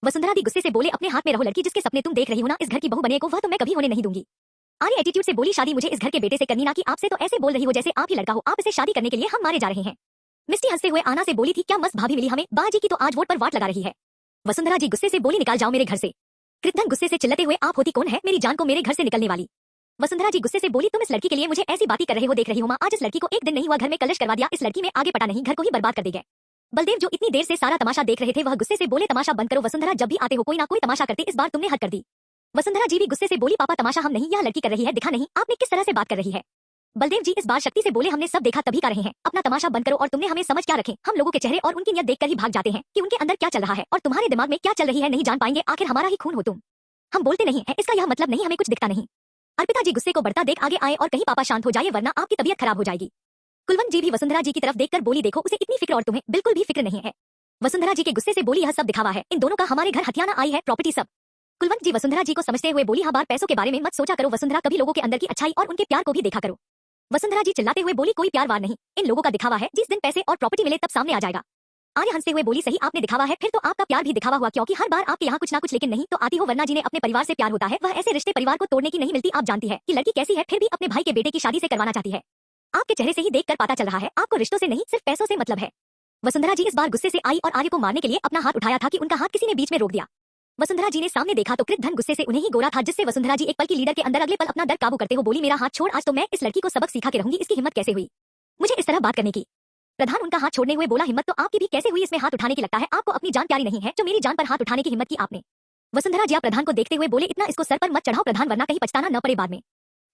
वसुंधरा भी गुस्से से बोले अपने हाथ में रहो, लड़की जिसके सपने तुम देख रही हो ना इस घर की बहू बने को, वह तो मैं कभी होने नहीं दूंगी। आर्य एटीट्यूड से बोली शादी मुझे इस घर के बेटे से करनी ना, कि आपसे तो ऐसे बोल रही हो जैसे आप ही लड़का हो, आप इसे शादी करने के लिए हम मारे जा रहे हैं। मिस्टी हंसते हुए आना से बोली थी क्या मस्त भाभी मिली हमें, बाजी की तो आज वोट पर वाट लगा रही है। वसुंधरा जी गुस्से से बोली निकाल जाओ मेरे घर से। कृतन गुस्से से चिल्लाते हुए आप होती कौन है मेरी जान को मेरे घर से निकलने वाली। वसुंधरा जी गुस्से से बोली तुम इस लड़की के लिए मुझे ऐसी बातें कर रहे हो, देख रही हो माँ, आज इस लड़की को एक दिन नहीं हुआ घर में कलश करवा दिया, इस लड़की में आगे पटा नहीं, घर को ही बर्बाद कर देगा। बलदेव जो इतनी देर से सारा तमाशा देख रहे थे वह गुस्से से बोले तमाशा बंद करो वसुंधरा, जब भी आते हो कोई ना कोई तमाशा करते, इस बार तुमने हद कर दी। वसुंधरा जी भी गुस्से से बोली पापा तमाशा हम नहीं, यह लड़की कर रही है, दिखा नहीं आपने किस तरह से बात कर रही है। बलदेव जी इस बार शक्ति से बोले हमने सब देखा तभी कर रहे हैं, अपना तमाशा बंद करो और तुमने हमें समझ क्या रखे, हम लोगों के चेहरे और उनकी नियत देखकर ही भाग जाते हैं कि उनके अंदर क्या चल रहा है और तुम्हारे दिमाग में क्या चल रही है नहीं जान पाएंगे, आखिर हमारा ही खून हो तुम। हम बोलते नहीं है इसका यह मतलब नहीं हमें कुछ दिखता नहीं। अर्पिता जी गुस्से को बढ़ता देख आगे आए और कहीं पापा शांत हो जाइए वरना आपकी तबीयत खराब हो जाएगी। कुलवंत जी भी वसुंधरा जी की तरफ देखकर बोली देखो उसे इतनी फिक्र और तुम्हें बिल्कुल भी फिक्र नहीं है। वसुंधरा जी के गुस्से से बोली यह सब दिखावा है, इन दोनों का हमारे घर हथियाना आई है, प्रॉपर्टी सब। कुलवंत जी वसुंधरा जी को समझते हुए बोली, हाँ बार पैसों के बारे में मत सोचा करो वसुंधरा, कभी लोगों के अंदर की अच्छाई और उनके प्यार को भी देखा करो। वसुंधरा जी चिल्लाते हुए बोली, कोई प्यार वार नहीं, इन लोगों का दिखावा है, जिस दिन पैसे और प्रॉपर्टी मिले तब सामने आ जाएगा। आर्य हंसते हुए बोली, सही आपने दिखावा है, फिर तो आपका प्यार भी दिखावा हुआ, क्योंकि हर बार आपके यहाँ कुछ ना कुछ लेकिन नहीं तो आती हो। वरना जी ने अपने परिवार से प्यार होता है, वह ऐसे रिश्ते परिवार को तोड़ने की नहीं मिलती। आप जानती है कि लड़की कैसी है, फिर भी अपने भाई के बेटे की शादी से करवाना चाहती है। आपके चेहरे से ही देखकर पता चल रहा है आपको रिश्तों से नहीं सिर्फ पैसों से मतलब है। वसुंधरा जी इस बार गुस्से से आई और आर्य को मारने के लिए अपना हाथ उठाया था कि उनका हाथ किसी ने बीच में रोक दिया। वसुंधरा जी ने सामने देखा तो कृतधन गुस्से से उन्हें ही गोरा था, जिससे वसुंधरा जी एक पल की लीडर के अंदर अगले पल अपना डर काबू करते हो बोली, मेरा हाथ छोड़, आज तो मैं इस लड़की को सबक सिखा के रहूंगी, इसकी हिम्मत कैसे हुई मुझे इस तरह बात करने की। प्रधान उनका हाथ छोड़ने हुए बोला, हिम्मत तो आपकी भी कैसे हुई इसमें हाथ उठाने की, लगता है आपको अपनी जान प्यारी नहीं है जो मेरी जान पर हाथ उठाने की हिम्मत की आपने। वसुंधरा जी प्रधान को देखते हुए बोले, इतना इसको सर पर मत चढ़ाओ प्रधान, वरना कहीं पछताना न पड़े बाद में।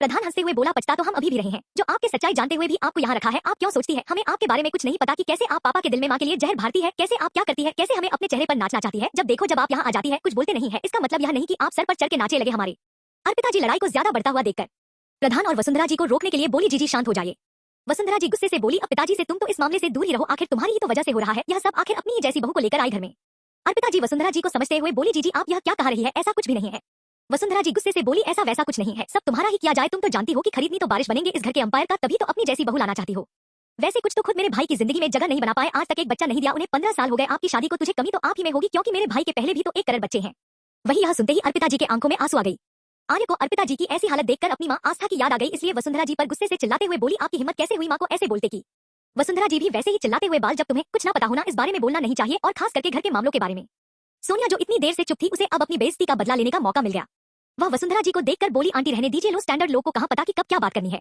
प्रधान हंसते हुए बोला, पछता तो हम अभी भी रहे हैं, जो आपके सच्चाई जानते हुए भी आपको यहाँ रखा है। आप क्यों सोचती है हमें आपके बारे में कुछ नहीं पता कि कैसे आप पापा के दिल में माँ के लिए जहर भारती है, कैसे आप क्या करती है, कैसे हमें अपने चेहरे पर नाचना चाहती है। जब देखो जब आप यहाँ आ जाती है कुछ बोलते नहीं है, इसका मतलब यह नहीं कि आप सर पर चढ़ के नाचे लगे हमारे। अर्पिता जी लड़ाई को ज्यादा बढ़ता हुआ देखकर प्रधान और वसुंधरा जी को रोकने के लिए बोली, जी शांत हो जाइए। वसुंधरा जी गुस्से से बोली, अब पिताजी से तुम तो इस मामले से दूर ही रहो, आखिर तुम्हारी ही तो वजह से हो रहा है यह सब, आखिर अपनी ही जैसी बहू को लेकर आई घर में। अर्पिता जी वसुंधरा जी को समझते हुए बोली, जी आप यह क्या कह रही है, ऐसा कुछ भी नहीं है। वसुंधरा जी गुस्से से बोली, ऐसा वैसा कुछ नहीं है, सब तुम्हारा ही किया जाए, तुम तो जानती हो कि खरीदनी तो बारिश बनेंगे इस घर के अंपायर का, तभी तो अपनी जैसी बहू लाना चाहती हो। वैसे कुछ तो खुद मेरे भाई की जिंदगी में जगह नहीं बना पाए, आज तक एक बच्चा नहीं दिया उन्हें, 15 साल हो गए आपकी शादी को, तुझे कमी तो आप ही में होगी, क्योंकि मेरे भाई के पहले भी तो 1 करोड़ बच्चे हैं। वही यह सुनते ही अर्पिता जी के आंखों में आंसू आ गई। आर्य को अर्पिता जी की ऐसी हालत देखकर अपनी माँ आस्था की याद आ गई, इसलिए वसुंधरा जी पर गुस्से से चिल्लाते हुए बोली, आपकी हिम्मत कैसे हुई माँ को ऐसे बोलते की। वसुंधरा जी भी वैसे ही चिल्लाते हुए, बाल जब तुम्हें कुछ ना पता होना इस बारे में बोलना नहीं चाहिए, और खास करके घर के मामलों के बारे में। सोनिया जो इतनी देर से चुप थी उसे अब अपनी बेइज्जती का बदला लेने का मौका मिल गया। वह वसुंधरा जी को देखकर बोली, आंटी रहने दीजिए, लो स्टैंडर्ड लोग को कहां पता कि कब क्या बात करनी है।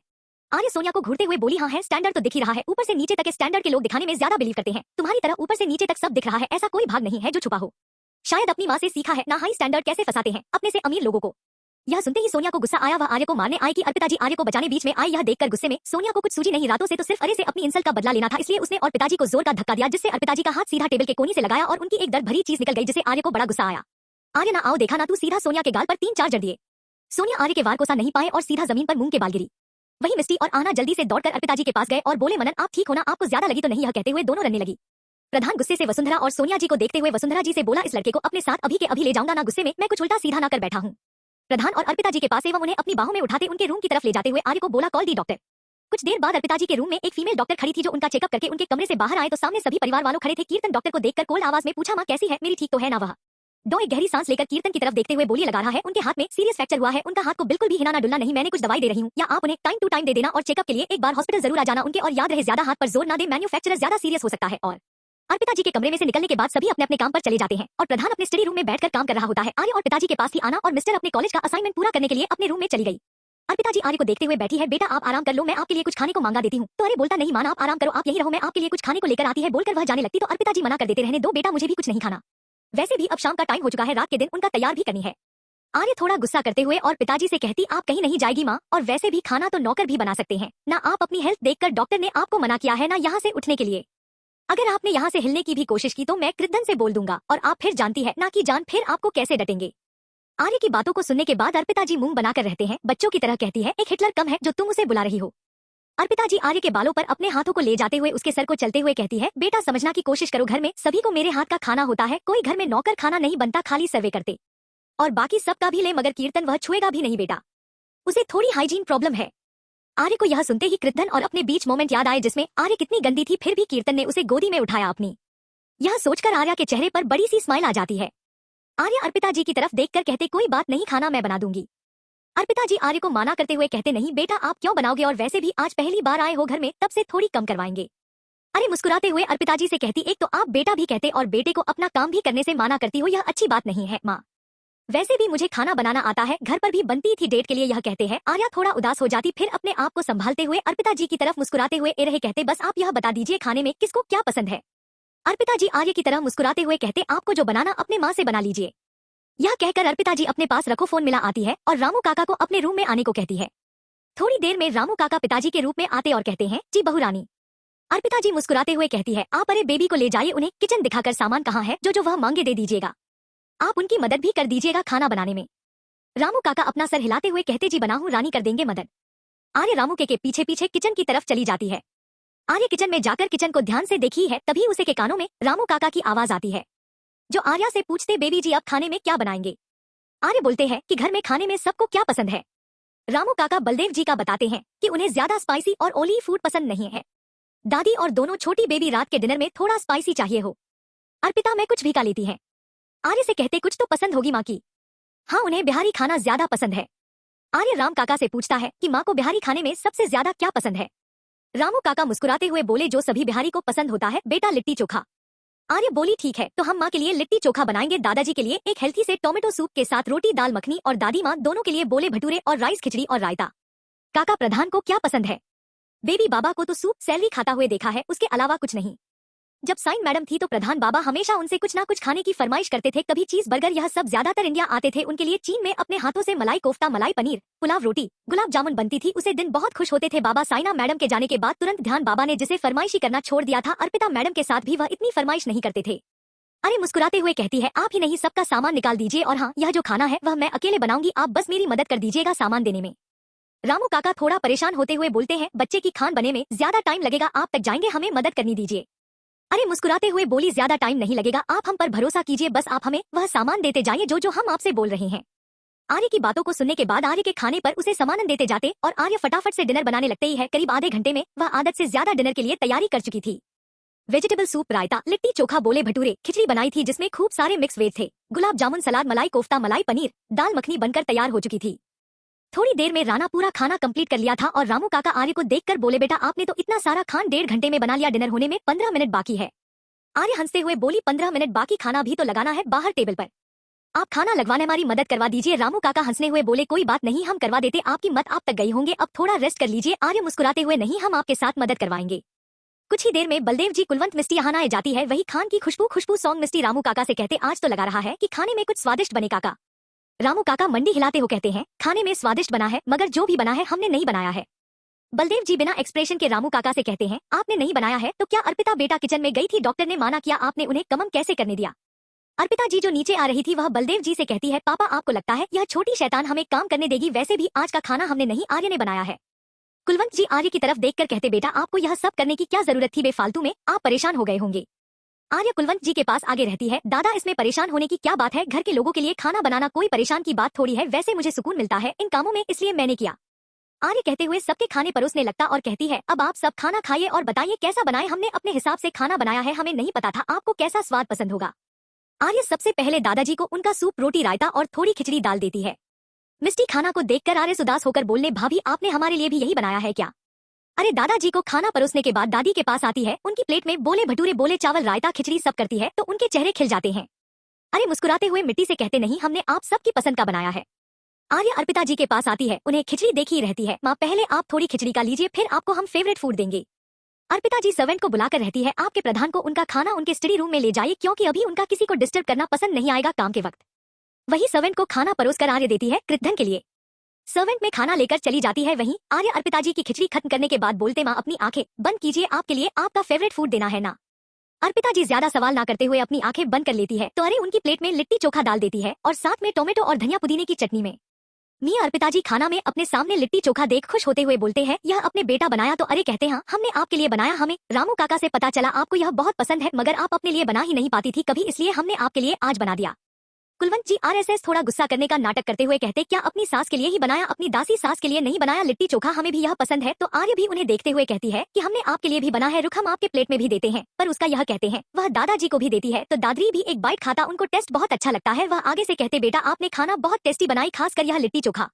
आर्य सोनिया को घूरते हुए बोली, हाँ है स्टैंडर्ड तो दिख ही रहा है, ऊपर से नीचे तक स्टैंडर्ड के लोग दिखाने में ज्यादा बिलीव करते हैं, तुम्हारी तरह ऊपर से नीचे तक सब दिख रहा है, ऐसा कोई भाग नहीं है जो छुपा हो। शायद अपनी माँ से सीखा है ना हाई स्टैंडर्ड कैसे फंसाते हैं अपने से अमीर लोगों को। यह सुनते ही सोनिया को गुस्सा आया, वह आर्य को मारने आई कि अर्पिता जी आर्य को बचाने बीच में आई। यह देखकर गुस्से में सोनिया को कुछ सूझी नहीं, रातों से तो सिर्फ अरे से अपनी इंसल्ट का बदला लेना था, इसलिए उसने और पिताजी को जोर का धक्का दिया, जिससे अर्पिता जी का हाथ सीधा टेबल के कोने से लगाया और उनकी एक दर्द भरी चीज निकल गई, जिससे आर्य को बड़ा गुस्सा आया। आर्य ना आओ देखा ना तू, सीधा सोनिया के गाल पर 3-4 जड़ दिए। सोनिया आर्य के वार को सा नहीं पाए और सीधा जमीन पर मूंग के बाल गिरी। वही मिस्टी और आना जल्दी से दौड़कर अर्पिता जी के पास गए और बोले, मनन आप ठीक हो ना, आपको ज्यादा लगी तो नहीं, यह कहते हुए दोनों रनने लगी। प्रधान गुस्से से वसुंधरा और सोनिया जी को देखते हुए वसुंधरा जी से बोला, इस लड़के को अपने साथ अभी के अभी ले जाऊंगा ना, गुस्से में मैं कुछ उल्टा सीधा ना कर बैठा हूँ। प्रधान और अर्पिता जी के पास एवं उन्हें अपनी बाहों में उठाते उनके रूम की तरफ ले जाते हुए आर्य को बोला, कॉल दी डॉक्टर। कुछ देर बाद अर्पिता जी के रूम में एक फीमेल डॉक्टर खड़ी थी, जो उनका चेकअप करके उनके कमरे से बाहर आए तो सामने सभी परिवार वालों खड़े थे। कीर्तन डॉक्टर को देखकर कोल्ड आवाज में पूछा, माँ कैसी है मेरी, ठीक तो है ना। वह दो एक गहरी सांस लेकर कीर्तन की तरफ देखते हुए बोली, लगा रहा है उनके हाथ में सीरियस फ्रैक्चर हुआ है, उनका हाथ को बिल्कुल भी हिलाना डुलना नहीं, मैंने कुछ दवाई दे रही हूँ, या आप उन्हें टाइम टू टाइम दे देना और चेकअप के लिए एक बार हॉस्पिटल जरूर आ जाना उनके, और याद रहे ज्यादा हाथ पर जोर ना दे, मैन्युफैक्चरर ज्यादा सीरियस हो सकता है। और अर्पिता जी के कमरे में से निकलने के बाद सभी अपने अपने काम पर चले जाते हैं और प्रधान अपने स्टडी रूम में बैठकर काम कर रहा होता है। आर्य और पिताजी के पास ही आना और मिस्टर अपने कॉलेज का असाइनमेंट पूरा करने के लिए अपने रूम में चली गई। अर्पिता जी आर्य को देखते हुए बैठी है, बेटा आप आराम कर लो, मैं आपके लिए कुछ खाने को मांगा देती हूँ। तो अरे बोलता, नहीं माना आप आराम करो, आप यही रहो, मैं आपके लिए कुछ खाने को लेकर आती है, बोलकर वह जाने लगती तो अर्पिता जी मना कर देते, रहने दो बेटा मुझे भी कुछ नहीं खाना, वैसे भी अब शाम का टाइम हो चुका है, रात के दिन उनका तैयार भी करनी है। आर्य थोड़ा गुस्सा करते हुए और पिताजी से कहती, आप कहीं नहीं जाएगी माँ, और वैसे भी खाना तो नौकर भी बना सकते हैं ना, आप अपनी हेल्थ देखकर डॉक्टर ने आपको मना किया है ना यहाँ से उठने के लिए, अगर आपने यहाँ से हिलने की भी कोशिश की तो मैं कृतघ्न से बोल दूंगा, और आप फिर जानती है ना कि जान फिर आपको कैसे डटेंगे। आर्य की बातों को सुनने के बाद अर्पिता जी मुंह बनाकर रहते हैं, बच्चों की तरह कहती है, एक हिटलर कम है जो तुम उसे बुला रही हो। अर्पिता जी आर्य के बालों पर अपने हाथों को ले जाते हुए उसके सर को चलते हुए कहती है, बेटा समझना की कोशिश करो, घर में सभी को मेरे हाथ का खाना होता है, कोई घर में नौकर खाना नहीं बनता, खाली सर्वे करते और बाकी सबका भी ले, मगर कीर्तन वह छुएगा भी नहीं बेटा, उसे थोड़ी हाइजीन प्रॉब्लम है। आर्य को यह सुनते ही कृतघ्न और अपने बीच मोमेंट याद आए, जिसमें आर्य कितनी गंदी थी, फिर भी कीर्तन ने उसे गोदी में उठाया अपनी। यह सोचकर आर्या के चेहरे पर बड़ी सी स्माइल आ जाती है। आर्य अर्पिता जी की तरफ देखकर कहते, कोई बात नहीं, खाना मैं बना दूंगी। अर्पिता जी आर्य को माना करते हुए कहते, नहीं बेटा आप क्यों बनाओगे, और वैसे भी आज पहली बार आए हो घर में, तब से थोड़ी कम करवाएंगे। अरे मुस्कुराते हुए अर्पिता जी से कहती, एक तो आप बेटा भी कहते और बेटे को अपना काम भी करने से माना करती हो, यह अच्छी बात नहीं है माँ, वैसे भी मुझे खाना बनाना आता है, घर पर भी बनती थी डेट के लिए, यह कहते हैं। आर्या थोड़ा उदास हो जाती, फिर अपने आप को संभालते हुए अर्पिता जी की तरफ मुस्कुराते हुए ए रहे कहते, बस आप यह बता दीजिए खाने में किसको क्या पसंद है। अर्पिता जी आर्य की तरह मुस्कुराते हुए कहते, आपको जो बनाना अपने माँ से बना लीजिए। यह कहकर अर्पिता जी अपने पास रखो फोन मिला आती है और रामू काका को अपने रूम में आने को कहती है। थोड़ी देर में रामू काका पिताजी के रूप में आते और कहते हैं, जी बहू रानी। अर्पिता जी मुस्कुराते हुए कहती है, आप अरे बेबी को ले जाइए, उन्हें किचन दिखाकर सामान कहाँ है, जो वह मांगे दे दीजिएगा, आप उनकी मदद भी कर दीजिएगा खाना बनाने में। रामू काका अपना सर हिलाते हुए कहते, जी बना हूँ रानी, कर देंगे मदद। आर्य रामू के पीछे पीछे किचन की तरफ चली जाती है। आर्य किचन में जाकर किचन को ध्यान से देखी है, तभी उसे के कानों में रामू काका की आवाज आती है, जो आर्या से पूछते, बेबी जी आप खाने में क्या बनाएंगे। आर्य बोलते हैं कि घर में खाने में सबको क्या पसंद है। रामू काका बलदेव जी का बताते हैं कि उन्हें ज्यादा स्पाइसी और ऑयली फूड पसंद नहीं है। दादी और दोनों छोटी बेबी रात के डिनर में थोड़ा स्पाइसी चाहिए हो। अर्पिता में कुछ भी खा लेती है। आर्य से कहते कुछ तो पसंद होगी माँ की। हाँ, उन्हें बिहारी खाना ज्यादा पसंद है। आर्य राम काका से पूछता है कि माँ को बिहारी खाने में सबसे ज्यादा क्या पसंद है। रामू काका मुस्कुराते हुए बोले जो सभी बिहारी को पसंद होता है बेटा, लिट्टी चोखा। आर्य बोली ठीक है, तो हम माँ के लिए लिट्टी चोखा बनाएंगे, दादाजी के लिए एक हेल्थी से टोमेटो सूप के साथ रोटी दाल मखनी और दादी माँ दोनों के लिए बोले भटूरे और राइस खिचड़ी और रायता। काका प्रधान को क्या पसंद है? बेबी बाबा को तो सूप सैलरी खाता हुए देखा है, उसके अलावा कुछ नहीं। जब साइन मैडम थी तो प्रधान बाबा हमेशा उनसे कुछ ना कुछ खाने की फरमाइश करते थे, कभी चीज बर्गर, यह सब ज्यादातर इंडिया आते थे उनके लिए। चीन में अपने हाथों से मलाई कोफ्ता, मलाई पनीर, पुलाव, रोटी, गुलाब जामुन बनती थी, उसे दिन बहुत खुश होते थे बाबा। साइना मैडम के जाने के बाद तुरंत ध्यान बाबा ने जिसे फरमाइशी करना छोड़ दिया था। अर्पिता मैडम के साथ भी वह इतनी फरमाइश नहीं करते थे। अरे मुस्कुराते हुए कहती है आप ही नहीं सबका सामान निकाल दीजिए, और हाँ, यह जो खाना है वह मैं अकेले बनाऊंगी, आप बस मेरी मदद कर दीजिएगा सामान देने में। रामू काका थोड़ा परेशान होते हुए बोलते हैं बच्चे की खान बने में ज्यादा टाइम लगेगा, आप तक जाएंगे, हमें मदद करनी दीजिए। अरे मुस्कुराते हुए बोली ज्यादा टाइम नहीं लगेगा, आप हम पर भरोसा कीजिए, बस आप हमें वह सामान देते जाइए जो जो हम आपसे बोल रहे हैं। आर्य की बातों को सुनने के बाद आर्य के खाने पर उसे सामान देते जाते और आर्य फटाफट से डिनर बनाने लगते ही है। करीब आधे घंटे में वह आदत से ज्यादा डिनर के लिए तैयारी कर चुकी थी। वेजिटेबल सूप, रायता, लिट्टी चोखा, बोले भटूरे, खिचड़ी बनाई थी जिसमें खूब सारे मिक्स वेज थे, गुलाब जामुन, सलाद, मलाई कोफ्ता, मलाई पनीर, दाल मखनी बनकर तैयार हो चुकी थी। थोड़ी देर में राना पूरा खाना कंप्लीट कर लिया था और रामू काका आर्य को देखकर बोले बेटा आपने तो इतना सारा खान 1.5 घंटे में बना लिया, डिनर होने में 15 मिनट बाकी है। आर्य हंसते हुए बोली 15 मिनट बाकी, खाना भी तो लगाना है बाहर टेबल पर, आप खाना लगवाने हमारी मदद करवा दीजिए। रामू काका हंसने हुए बोले कोई बात नहीं, हम करवा देते, आपकी मत आप तक गई होंगे, अब थोड़ा रेस्ट कर लीजिए। आर्य मुस्कुराते हुए नहीं, हम आपके साथ मदद करवाएंगे। कुछ ही देर में बलदेव जी कुलवंत मिस्टी यहाँ आए जाती है, वही खान की खुशबू सॉन्ग मिस्टी। रामू काका से कहते आज तो लगा रहा है कि खाने में कुछ स्वादिष्ट बने काका। रामू काका मंडी हिलाते हो कहते हैं खाने में स्वादिष्ट बना है, मगर जो भी बना है हमने नहीं बनाया है। बलदेव जी बिना एक्सप्रेशन के रामू काका से कहते हैं आपने नहीं बनाया है तो क्या अर्पिता बेटा किचन में गई थी, डॉक्टर ने माना किया, आपने उन्हें कमम कैसे करने दिया? अर्पिता जी जो नीचे आ रही थी वह बलदेव जी से कहती है पापा आपको लगता है यह छोटी शैतान हमें काम करने देगी, वैसे भी आज का खाना हमने नहीं आर्य ने बनाया है। कुलवंत जी आर्य की तरफ देखकर कहते बेटा आपको यह सब करने की क्या जरूरत थी, बेफालतू में आप परेशान हो गए होंगे। आर्य कुलवंत जी के पास आगे रहती है दादा इसमें परेशान होने की क्या बात है, घर के लोगों के लिए खाना बनाना कोई परेशान की बात थोड़ी है, वैसे मुझे सुकून मिलता है इन कामों में इसलिए मैंने किया। आर्य कहते हुए सबके खाने परोसने लगता और कहती है अब आप सब खाना खाइए और बताइए कैसा बनाए, हमने अपने हिसाब से खाना बनाया है, हमें नहीं पता था आपको कैसा स्वाद पसंद होगा। आर्य सबसे पहले दादाजी को उनका सूप, रोटी, रायता और थोड़ी खिचड़ी डाल देती है। मिस्टी खाना को देखकर आर्य उदास होकर बोलने भाभी आपने हमारे लिए भी यही बनाया है क्या? अरे दादाजी को खाना परोसने के बाद दादी के पास आती है, उनकी प्लेट में बोले भटूरे, बोले चावल, रायता, खिचड़ी सब करती है तो उनके चेहरे खिल जाते हैं। अरे मुस्कुराते हुए मिट्टी से कहते नहीं हमने आप सबकी पसंद का बनाया है। आर्य अर्पिता जी के पास आती है, उन्हें खिचड़ी देखी रहती है, माँ पहले आप थोड़ी खिचड़ी का लीजिए फिर आपको हम फेवरेट फूड देंगे। अर्पिता जी सर्वेंट को बुलाकर रहती है आपके प्रधान को उनका खाना उनके स्टडी रूम में ले जाइए क्योंकि अभी उनका किसी को डिस्टर्ब करना पसंद नहीं आएगा काम के वक्त। वही सर्वेंट को खाना परोस कर आर्य देती है कृतघ्न के लिए। सर्वेंट में खाना लेकर चली जाती है, वहीं आर्य अर्पिता जी की खिचड़ी खत्म करने के बाद बोलते माँ अपनी आंखें बंद कीजिए, आपके लिए आपका फेवरेट फूड देना है ना। अर्पिता जी ज्यादा सवाल ना करते हुए अपनी आंखें बंद कर लेती है तो अरे उनकी प्लेट में लिट्टी चोखा डाल देती है और साथ में टोमेटो और धनिया पुदीने की चटनी में। मियाँ अर्पिता जी खाना में अपने सामने लिट्टी चोखा देख खुश होते हुए बोलते हैं यह अपने बेटा बनाया तो अरे कहते हैं हमने आपके लिए बनाया, हमें रामू काका से पता चला आपको यह बहुत पसंद है मगर आप अपने लिए बना ही नहीं पाती थी कभी, इसलिए हमने आपके लिए आज बना दिया। कुलवंत जी आरएसएस थोड़ा गुस्सा करने का नाटक करते हुए कहते क्या अपनी सास के लिए ही बनाया, अपनी दासी सास के लिए नहीं बनाया, लिट्टी चोखा हमें भी यह पसंद है। तो आर्य भी उन्हें देखते हुए कहती है कि हमने आपके लिए भी बना है, रुख हम आपके प्लेट में भी देते हैं, पर उसका यह कहते हैं वह दादाजी को भी देती है तो दादरी भी एक बाइट खाता, उनको टेस्ट बहुत अच्छा लगता है। वह आगे से कहते बेटा आपने खाना बहुत टेस्टी बनाई, खास कर यह लिट्टी चोखा।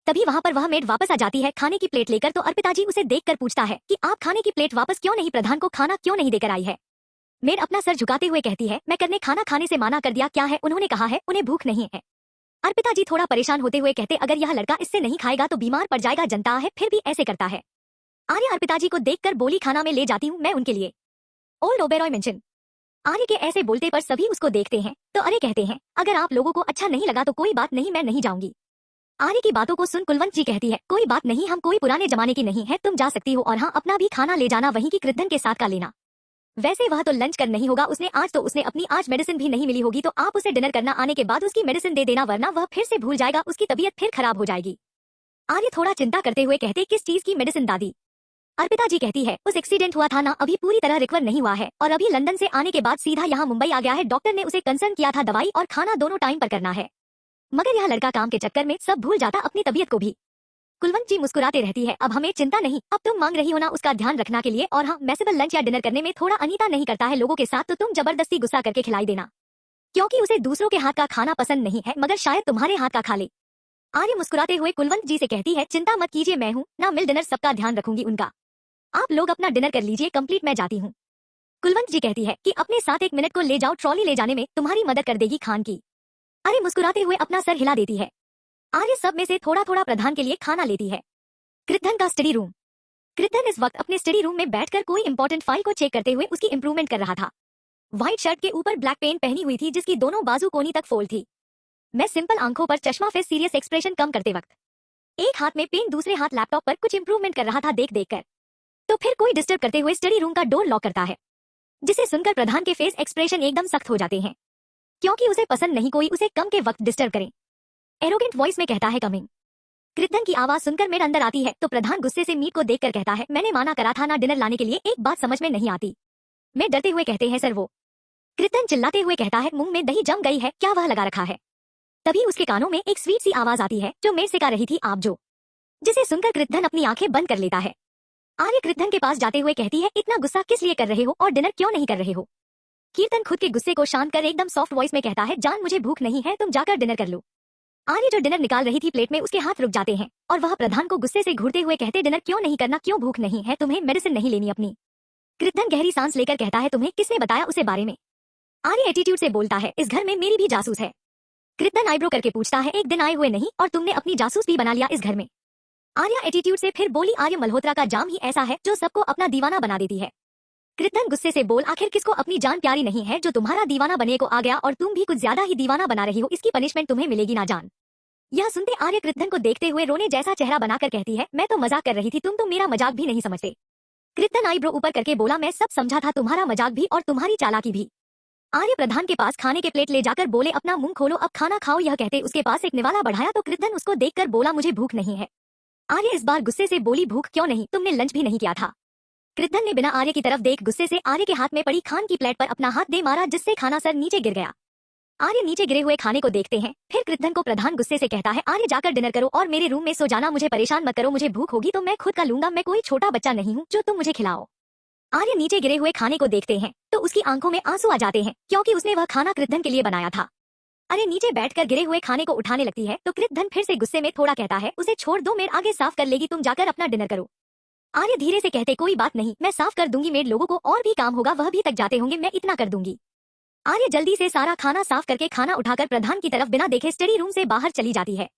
तभी वहाँ पर वह मेड वापस आ जाती है खाने की प्लेट लेकर, तो अर्पिता जी उसे देखकर पूछता है कि आप खाने की प्लेट वापस क्यों नहीं, प्रधान को खाना क्यों नहीं देकर आई है? मेड अपना सर झुकाते हुए कहती है मैं करने खाना खाने से माना कर दिया, क्या है उन्होंने कहा है उन्हें भूख नहीं है। अर्पिता जी थोड़ा परेशान होते हुए कहते अगर यह लड़का इससे नहीं खाएगा तो बीमार पड़ जाएगा, जनता है फिर भी ऐसे करता है। आर्य अर्पिता जी को देखकर बोली खाना में ले जाती हूँ मैं उनके लिए। Old Oberoi mention. आर्य के ऐसे बोलते पर सभी उसको देखते हैं तो अरे कहते हैं अगर आप लोगों को अच्छा नहीं लगा तो कोई बात नहीं, मैं नहीं जाऊंगी। आर्य की बातों को सुन कुलवंत जी कहती है कोई बात नहीं, हम कोई पुराने जमाने की नहीं है, तुम जा सकती हो, और हाँ अपना भी खाना ले जाना वहीं की कृतघ्न के साथ का लेना। वैसे वह तो लंच कर नहीं होगा उसने आज, तो उसने अपनी आज मेडिसिन भी नहीं मिली होगी तो आप उसे डिनर करना आने के बाद उसकी मेडिसिन दे देना, वरना वह फिर से भूल जाएगा, उसकी तबीयत फिर खराब हो जाएगी। आर्य थोड़ा चिंता करते हुए कहते किस चीज की मेडिसिन दादी? अर्पिता जी कहती है उस एक्सीडेंट हुआ था ना, अभी पूरी तरह रिकवर नहीं हुआ है और अभी लंदन से आने के बाद सीधा यहाँ मुंबई आ गया है, डॉक्टर ने उसे कंसर्न किया था दवाई और खाना दोनों टाइम पर करना है। मगर यह लड़का काम के चक्कर में सब भूल जाता, अपनी तबीयत को भी। कुलवंत जी मुस्कुराते रहती है, अब हमें चिंता नहीं, अब तुम मांग रही हो ना उसका ध्यान रखना के लिए, और हाँ मैसेबल लंच या डिनर करने में थोड़ा अनीता नहीं करता है लोगों के साथ, तो तुम जबरदस्ती गुस्सा करके खिलाई देना, क्योंकि उसे दूसरों के हाथ का खाना पसंद नहीं है, मगर शायद तुम्हारे हाथ का खा ले। आर्य मुस्कुराते हुए कुलवंत जी से कहती है, चिंता मत कीजिए, मैं हूँ ना, मिल डिनर सबका ध्यान रखूंगी उनका, आप लोग अपना डिनर कर लीजिए कंप्लीट, मैं जाती हूँ। कुलवंत जी कहती है कि अपने साथ 1 मिनट को ले जाओ, ट्रॉली ले जाने में तुम्हारी मदद कर देगी खान की। आर्य मुस्कुराते हुए अपना सर हिला देती है। आर्य सब में से थोड़ा थोड़ा प्रधान के लिए खाना लेती है। कृद्धन का स्टडी रूम। कृद्धन इस वक्त अपने स्टडी रूम में बैठकर कोई इंपॉर्टेंट फाइल को चेक करते हुए उसकी इंप्रूवमेंट कर रहा था। व्हाइट शर्ट के ऊपर ब्लैक पेंट पहनी हुई थी जिसकी दोनों बाजू कोनी तक फोल्ड थी। मैं सिंपल आंखों पर चश्मा, फेस सीरियस एक्सप्रेशन कम करते वक्त, एक हाथ में पेन दूसरे हाथ लैपटॉप पर कुछ इंप्रूवमेंट कर रहा था देख देख कर। तो फिर कोई डिस्टर्ब करते हुए स्टडी रूम का डोर लॉक करता है, जिसे सुनकर प्रधान के फेस एक्सप्रेशन एकदम सख्त हो जाते हैं, क्योंकि उसे पसंद नहीं कोई उसे कम के वक्त डिस्टर्ब करे। एरोगेंट वॉइस में कहता है, कमिंग। कृद्धन की आवाज सुनकर मेड अंदर आती है तो प्रधान गुस्से से मीट को देखकर कहता है, मैंने माना करा था ना डिनर लाने के लिए, एक बात समझ में नहीं आती। मैं डरते हुए कहते हैं, सर वो। कृद्धन चिल्लाते हुए कहता है, मुंह में दही जम गई है क्या, वह लगा रखा है। तभी उसके कानों में एक स्वीट सी आवाज आती है, जो मेड सिखा रही थी आप जो, जिसे सुनकर कृद्धन अपनी आंखें बंद कर लेता है। आर्य कृद्धन के पास जाते हुए कहती है, इतना गुस्सा किस लिए कर रहे हो और डिनर क्यों नहीं कर रहे हो। कीर्तन खुद के गुस्से को शांत कर एकदम सॉफ्ट वॉइस में कहता है, जान मुझे भूख नहीं है, तुम जाकर डिनर कर लो। आर्य जो डिनर निकाल रही थी प्लेट में, उसके हाथ रुक जाते हैं और वह प्रधान को गुस्से से घूरते हुए कहते, डिनर क्यों नहीं करना, क्यों भूख नहीं है तुम्हें, मेडिसिन नहीं लेनी अपनी। कृद्धन गहरी सांस लेकर कहता है, तुम्हें किसने बताया उसे बारे में। आर्य एटीट्यूड से बोलता है, इस घर में मेरी भी जासूस है। कृद्धन आईब्रो करके पूछता है, एक दिन आए हुए नहीं और तुमने अपनी जासूस भी बना लिया इस घर में। आर्या एटीट्यूड से फिर बोली, आर्य मल्होत्रा का जाम ही ऐसा है जो सबको अपना दीवाना बना देती है। कृद्धन गुस्से से बोल, आखिर किसको अपनी जान प्यारी नहीं है जो तुम्हारा दीवाना बने को आ गया, और तुम भी कुछ ज्यादा ही दीवाना बना रही हो, इसकी पनिशमेंट तुम्हें मिलेगी ना जान। यह सुनते आर्य कृद्धन को देखते हुए रोने जैसा चेहरा बनाकर कहती है, मैं तो मजाक कर रही थी, तुम तो मेरा मजाक भी नहीं समझते। कृद्धन आईब्रो ऊपर करके बोला, मैं सब समझा था, तुम्हारा मजाक भी और तुम्हारी चालाकी भी। आर्य प्रधान के पास खाने के प्लेट ले जाकर बोले, अपना मुंह खोलो अब खाना खाओ। यह कहते उसके पास एक निवाला बढ़ाया तो कृद्धन उसको देखकर बोला, मुझे भूख नहीं है। आर्य इस बार गुस्से से बोली, भूख क्यों नहीं, तुमने लंच भी नहीं किया था। कृद्धन ने बिना आर्य की तरफ देख गुस्से से आर्य के हाथ में पड़ी खान की प्लेट पर अपना हाथ दे मारा, जिससे खाना सर नीचे गिर गया। आर्य नीचे गिरे हुए खाने को देखते हैं, फिर कृद्धन को प्रधान गुस्से से कहता है, आर्य जाकर डिनर करो और मेरे रूम में सो जाना, मुझे परेशान मत करो, मुझे भूख होगी तो मैं खुद का लूंगा, मैं कोई छोटा बच्चा नहीं हूँ जो तुम मुझे खिलाओ। आर्य नीचे गिरे हुए खाने को देखते हैं तो उसकी आंखों में आंसू आ जाते हैं, क्योंकि उसने वह खाना कृद्धन के लिए बनाया था। आर्य नीचे बैठकर गिरे हुए खाने को उठाने लगती है तो कृद्धन फिर से गुस्से में थोड़ा कहता है, उसे छोड़ दो, मेड आगे साफ कर लेगी, तुम जाकर अपना डिनर करो। आर्य धीरे से कहते, कोई बात नहीं, मैं साफ कर दूंगी, मेड लोगों को और भी काम होगा, वह भी तक जाते होंगे, मैं इतना कर दूंगी। आर्य जल्दी से सारा खाना साफ करके खाना उठाकर प्रधान की तरफ बिना देखे स्टडी रूम से बाहर चली जाती है।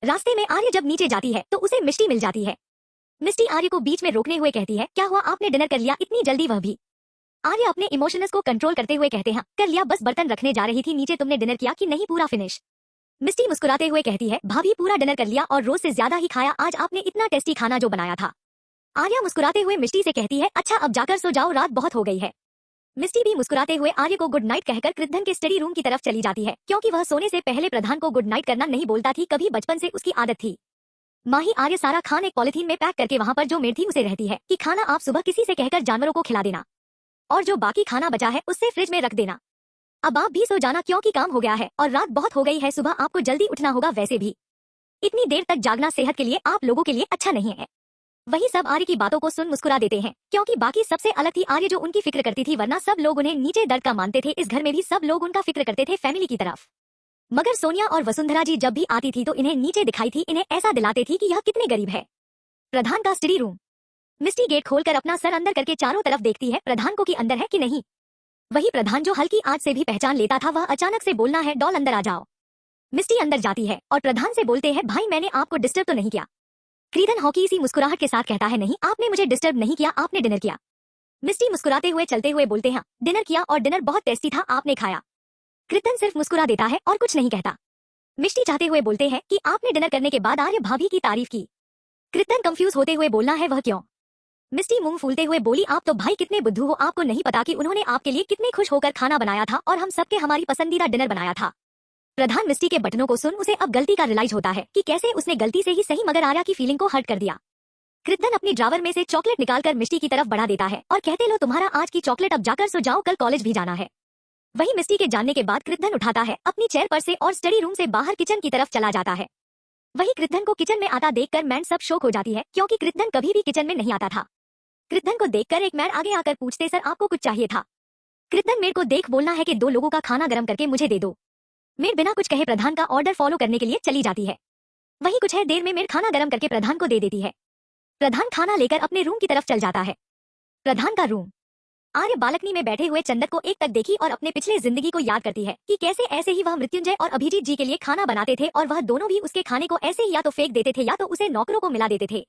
रास्ते में आर्य जब नीचे जाती है तो उसे मिष्टी मिल जाती है। मिष्टी आर्य को बीच में रोकने हुए कहती है, क्या हुआ, आपने डिनर कर लिया इतनी जल्दी, वह भी। आर्य अपने इमोशंस को कंट्रोल करते हुए कहते हैं, कर लिया, बस बर्तन रखने जा रही थी नीचे, तुमने डिनर किया कि नहीं, पूरा फिनिश। मिष्टी मुस्कुराते हुए कहती है, भाभी पूरा डिनर कर लिया और रोज से ज्यादा ही खाया, आज आपने इतना टेस्टी खाना जो बनाया था। आर्या मुस्कुराते हुए मिष्टी से कहती है, अच्छा अब जाकर सो जाओ, रात बहुत हो गई है। मिष्टी भी मुस्कुराते हुए आर्य को गुड नाइट कहकर कृद्धन के स्टडी रूम की तरफ चली जाती है, क्योंकि वह सोने से पहले प्रधान को गुड नाइट करना नहीं बोलता थी, कभी बचपन से उसकी आदत थी। माही आर्य सारा खाना एक पॉलिथीन में पैक करके वहाँ पर जो मेड थी उसे रहती है कि खाना आप सुबह किसी से कहकर जानवरों को खिला देना, और जो बाकी खाना बचा है उससे फ्रिज में रख देना। अब आप भी सो जाना, क्योंकि काम हो गया है और रात बहुत हो गई है, सुबह आपको जल्दी उठना होगा, वैसे भी इतनी देर तक जागना सेहत के लिए, आप लोगों के लिए अच्छा नहीं है। वही सब आर्य की बातों को सुन मुस्कुरा देते हैं, क्योंकि बाकी सबसे अलग थी आर्य जो उनकी फिक्र करती थी, वरना सब लोग उन्हें नीचे दर्द का मानते थे, इस घर में भी सब लोग उनका फिक्र करते थे फैमिली की तरफ। मगर सोनिया और वसुंधरा जी जब भी आती थी तो इन्हें नीचे दिखाई थी, इन्हें ऐसा दिलाते थी कि यह कितने गरीब है। प्रधान का स्टडी रूम। मिस्टी गेट खोलकर अपना सर अंदर करके चारों तरफ देखती है, प्रधान को कि अंदर है कि नहीं। वही प्रधान जो हल्की आंच से भी पहचान लेता था, वह अचानक से बोलना है, डॉल अंदर आ जाओ। मिस्टी अंदर जाती है और प्रधान से बोलते हैं, भाई मैंने आपको डिस्टर्ब तो नहीं किया। कृद्धन हॉकी सी मुस्कुराहट के साथ कहता है, नहीं आपने मुझे डिस्टर्ब नहीं किया, आपने डिनर किया। मिस्टी मुस्कुराते हुए चलते हुए बोलते हैं, डिनर किया और डिनर बहुत टेस्टी था, आपने खाया। कृद्धन सिर्फ मुस्कुरा देता है और कुछ नहीं कहता। मिष्टी चाहते हुए बोलते हैं कि आपने डिनर करने के बाद आर्य भाभी की तारीफ की। कृद्धन कंफ्यूज होते हुए बोलना है, वह क्यों। मिष्टी मुंह फूलते हुए बोली, आप तो भाई कितने बुद्धू हो, आपको नहीं पता कि उन्होंने आपके लिए कितने खुश होकर खाना बनाया था और हम सबके हमारी पसंदीदा डिनर बनाया था। प्रधान मिष्टी के बटनों को सुन उसे अब गलती का रियलाइज होता है कि कैसे उसने गलती से ही सही मगर आर्या की फीलिंग को हर्ट कर दिया। कृद्धन अपनी ड्रावर में से चॉकलेट निकालकर मिष्टी की तरफ बढ़ा देता है और कहते, लो तुम्हारा आज की चॉकलेट, अब जाकर सो जाओ, कल कॉलेज भी जाना है। वही मिस्टी के जानने के बाद कृद्धन उठाता है अपनी चेयर पर से और स्टडी रूम से बाहर किचन की तरफ चला जाता है। वही कृद्धन को किचन में आता देखकर मैन सब शॉक हो जाती है क्योंकि कृद्धन कभी भी किचन में नहीं आता था। कृद्धन को देखकर एक मैन आगे आकर पूछते, सर आपको कुछ चाहिए था? कृद्धन मेर को देख बोलना है कि 2 लोगों का खाना गर्म करके मुझे दे दो। मेर बिना कुछ कहे प्रधान का ऑर्डर फॉलो करने के लिए चली जाती है। वही कुछ है देर में मेर खाना गर्म करके प्रधान को दे देती है। प्रधान खाना लेकर अपने रूम की तरफ चल जाता है। प्रधान का रूम। आर्य बालकनी में बैठे हुए चंदक को एक तक देखी और अपने पिछले जिंदगी को याद करती है कि कैसे ऐसे ही वह मृत्युंजय और अभिजीत जी के लिए खाना बनाते थे और वह दोनों भी उसके खाने को ऐसे ही या तो फेंक देते थे या तो उसे नौकरों को मिला देते थे,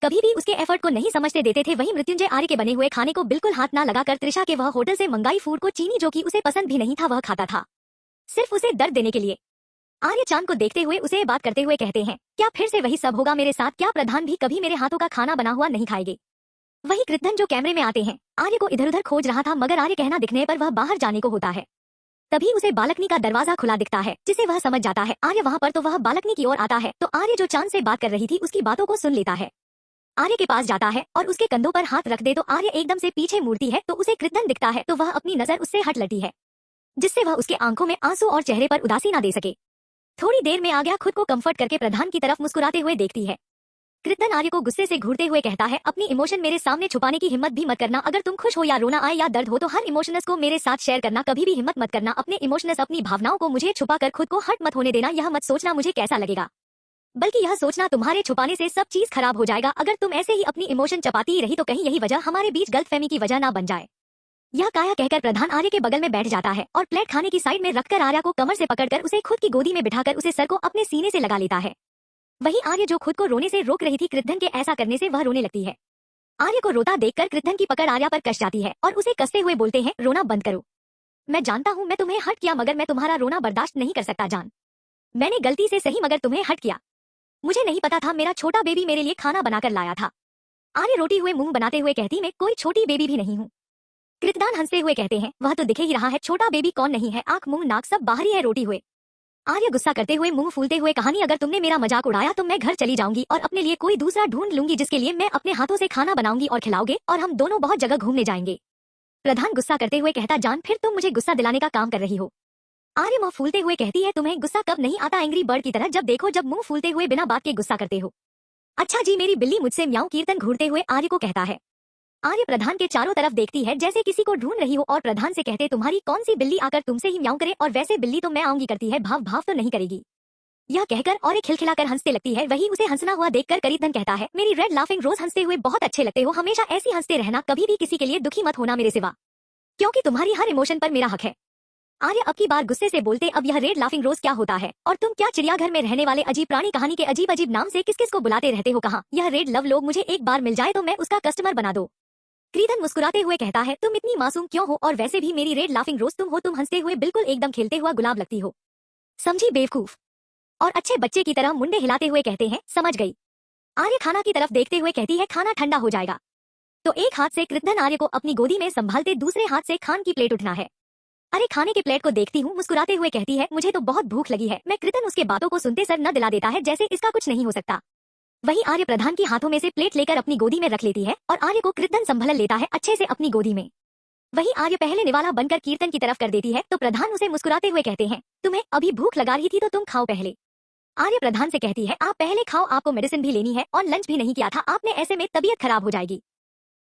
कभी भी उसके एफर्ट को नहीं समझते देते थे। वही मृत्युंजय आर्य के बने हुए खाने को बिल्कुल हाथ ना लगाकर त्रिशा के वह होटल से मंगाई फूड को चीनी जो कि उसे पसंद भी नहीं था वह खाता था, सिर्फ उसे दर्द देने के लिए। आर्य चांद को देखते हुए उसे बात करते हुए कहते हैं, क्या फिर से वही सब होगा मेरे साथ? क्या प्रधान भी कभी मेरे हाथों का खाना बना हुआ नहीं खाएंगे? वही कृद्धन जो कैमरे में आते हैं आर्य को इधर उधर खोज रहा था मगर आर्य कहना दिखने पर वह बाहर जाने को होता है। तभी उसे बालकनी का दरवाजा खुला दिखता है जिसे वह समझ जाता है आर्य वहां पर, तो वह बालकनी की ओर आता है तो आर्य जो चांद से बात कर रही थी उसकी बातों को सुन लेता है। आर्य के पास जाता है और उसके कंधों पर हाथ रख दे तो आर्य एकदम से पीछे मुड़ती है तो उसे कृद्धन दिखता है तो वह अपनी नजर उससे हट लेती है जिससे वह उसके आंखों में आंसू और चेहरे पर उदासी ना दे सके। थोड़ी देर में आ गया खुद को कंफर्ट करके प्रधान की तरफ मुस्कुराते हुए देखती है। कृद्धन आर्य को गुस्से से घूरते हुए कहता है, अपनी इमोशन मेरे सामने छुपाने की हिम्मत भी मत करना। अगर तुम खुश हो या रोना आए या दर्द हो तो हर इमोशंस को मेरे साथ शेयर करना। कभी भी हिम्मत मत करना अपने इमोशंस अपनी भावनाओं को मुझे छुपाकर खुद को हर्ट मत होने देना। यह मत सोचना मुझे कैसा लगेगा, बल्कि यह सोचना तुम्हारे छुपाने से सब चीज खराब हो जाएगा। अगर तुम ऐसे ही अपनी इमोशन चपाती ही रही तो कहीं यही वजह हमारे बीच गलतफहमी की वजह ना बन जाए। यह काया कहकर प्रधान आर्य के बगल में बैठ जाता है और प्लेट खाने की साइड में रखकर आर्या को कमर से पकड़कर उसे खुद की गोदी में बिठाकर उसे सर को अपने सीने से लगा लेता है। वही आर्य जो खुद को रोने से रोक रही थी कृद्धन के ऐसा करने से वह रोने लगती है। आर्य को रोता देखकर कृद्धन की पकड़ आर्या पर कस जाती है और उसे कसते हुए बोलते हैं, रोना बंद करो। मैं जानता हूँ मैं तुम्हें हर्ट किया मगर मैं तुम्हारा रोना बर्दाश्त नहीं कर सकता जान। मैंने गलती से सही मगर तुम्हें हर्ट किया। मुझे नहीं पता था मेरा छोटा बेबी मेरे लिए खाना बनाकर लाया था। आर्य रोटी हुए मुंह बनाते हुए कहती, मैं कोई छोटी बेबी भी नहीं हूँ। कृतदान हंसते हुए कहते हैं, वह तो दिखे ही रहा है छोटा बेबी कौन नहीं है, आंख मुंह नाक सब बाहरी है रोटी हुए। आर्य गुस्सा करते हुए मुंह फूलते हुए, कहानी अगर तुमने मेरा मजाक उड़ाया तो मैं घर चली जाऊंगी और अपने लिए कोई दूसरा ढूंढ लूंगी जिसके लिए मैं अपने हाथों से खाना बनाऊंगी और खिलाओगे और हम दोनों बहुत जगह घूमने जाएंगे। प्रधान गुस्सा करते हुए कहता, जान फिर तुम मुझे गुस्सा दिलाने का काम कर रही हो। आर्य मुंह फूलते हुए कहती है, तुम्हें गुस्सा कब नहीं आता एंग्री बर्ड की तरह, जब देखो जब मुंह फूलते हुए बिना बात के गुस्सा करते हो। अच्छा जी मेरी बिल्ली मुझसे म्याऊं कीर्तन घूरते हुए आर्य को कहता है। आर्य प्रधान के चारों तरफ देखती है जैसे किसी को ढूंढ रही हो और प्रधान से कहते, तुम्हारी कौन सी बिल्ली आकर तुमसे ही म्याऊं करे, और वैसे बिल्ली तो मैं आऊंगी करती है, भाव भाव तो नहीं करेगी। यह कहकर और खिलखिलाकर हंसते लगती है। वही उसे हंसना हुआ देखकर करीधन कहता है, मेरी रेड लाफिंग रोज हंसते हुए बहुत अच्छे लगते हो, हमेशा ऐसी हंसते रहना, कभी भी किसी के लिए दुखी मत होना मेरे सिवा, क्योंकि तुम्हारी हर इमोशन पर मेरा हक है। आर्य अब की बार गुस्से से बोलते, अब यह रेड लाफिंग रोज क्या होता है, और तुम क्या चिड़ियाघर में रहने वाले अजीब प्राणी कहानी के अजीब अजीब नाम से किस किस को बुलाते रहते हो, कहाँ यह रेड लव लोग, मुझे एक बार मिल जाए तो मैं उसका कस्टमर बना दो। क्रीधन मुस्कुराते हुए कहता है, तुम इतनी मासूम क्यों हो, और वैसे भी मेरी रेड लाफिंग रोज तुम हो, तुम हंसते हुए बिल्कुल एकदम खेलते हुआ गुलाब लगती हो, समझी बेवकूफ। और अच्छे बच्चे की तरह मुंडे हिलाते हुए कहते हैं, समझ गई। आर्य खाना की तरफ देखते हुए कहती है, खाना ठंडा हो जाएगा। तो एक हाथ से कृद्धन आर्य को अपनी गोदी में संभालते दूसरे हाथ से खान की प्लेट उठना है। अरे खाने के प्लेट को देखती हूँ मुस्कुराते हुए कहती है, मुझे तो बहुत भूख लगी है। मैं कृद्धन उसके बातों को सुनते सर न दिला देता है जैसे इसका कुछ नहीं हो सकता। वही आर्य प्रधान की हाथों में से प्लेट लेकर अपनी गोदी में रख लेती है और आर्य को कृद्धन संभल लेता है अच्छे से अपनी गोदी में। वही आर्य पहले निवाला बनकर कीर्तन की तरफ कर देती है तो प्रधान उसे मुस्कुराते हुए कहते हैं, तुम्हें अभी भूख लगा रही थी तो तुम खाओ पहले। आर्य प्रधान से कहती है, आप पहले खाओ, आपको मेडिसिन भी लेनी है और लंच भी नहीं किया था आपने, ऐसे में तबीयत खराब हो जाएगी।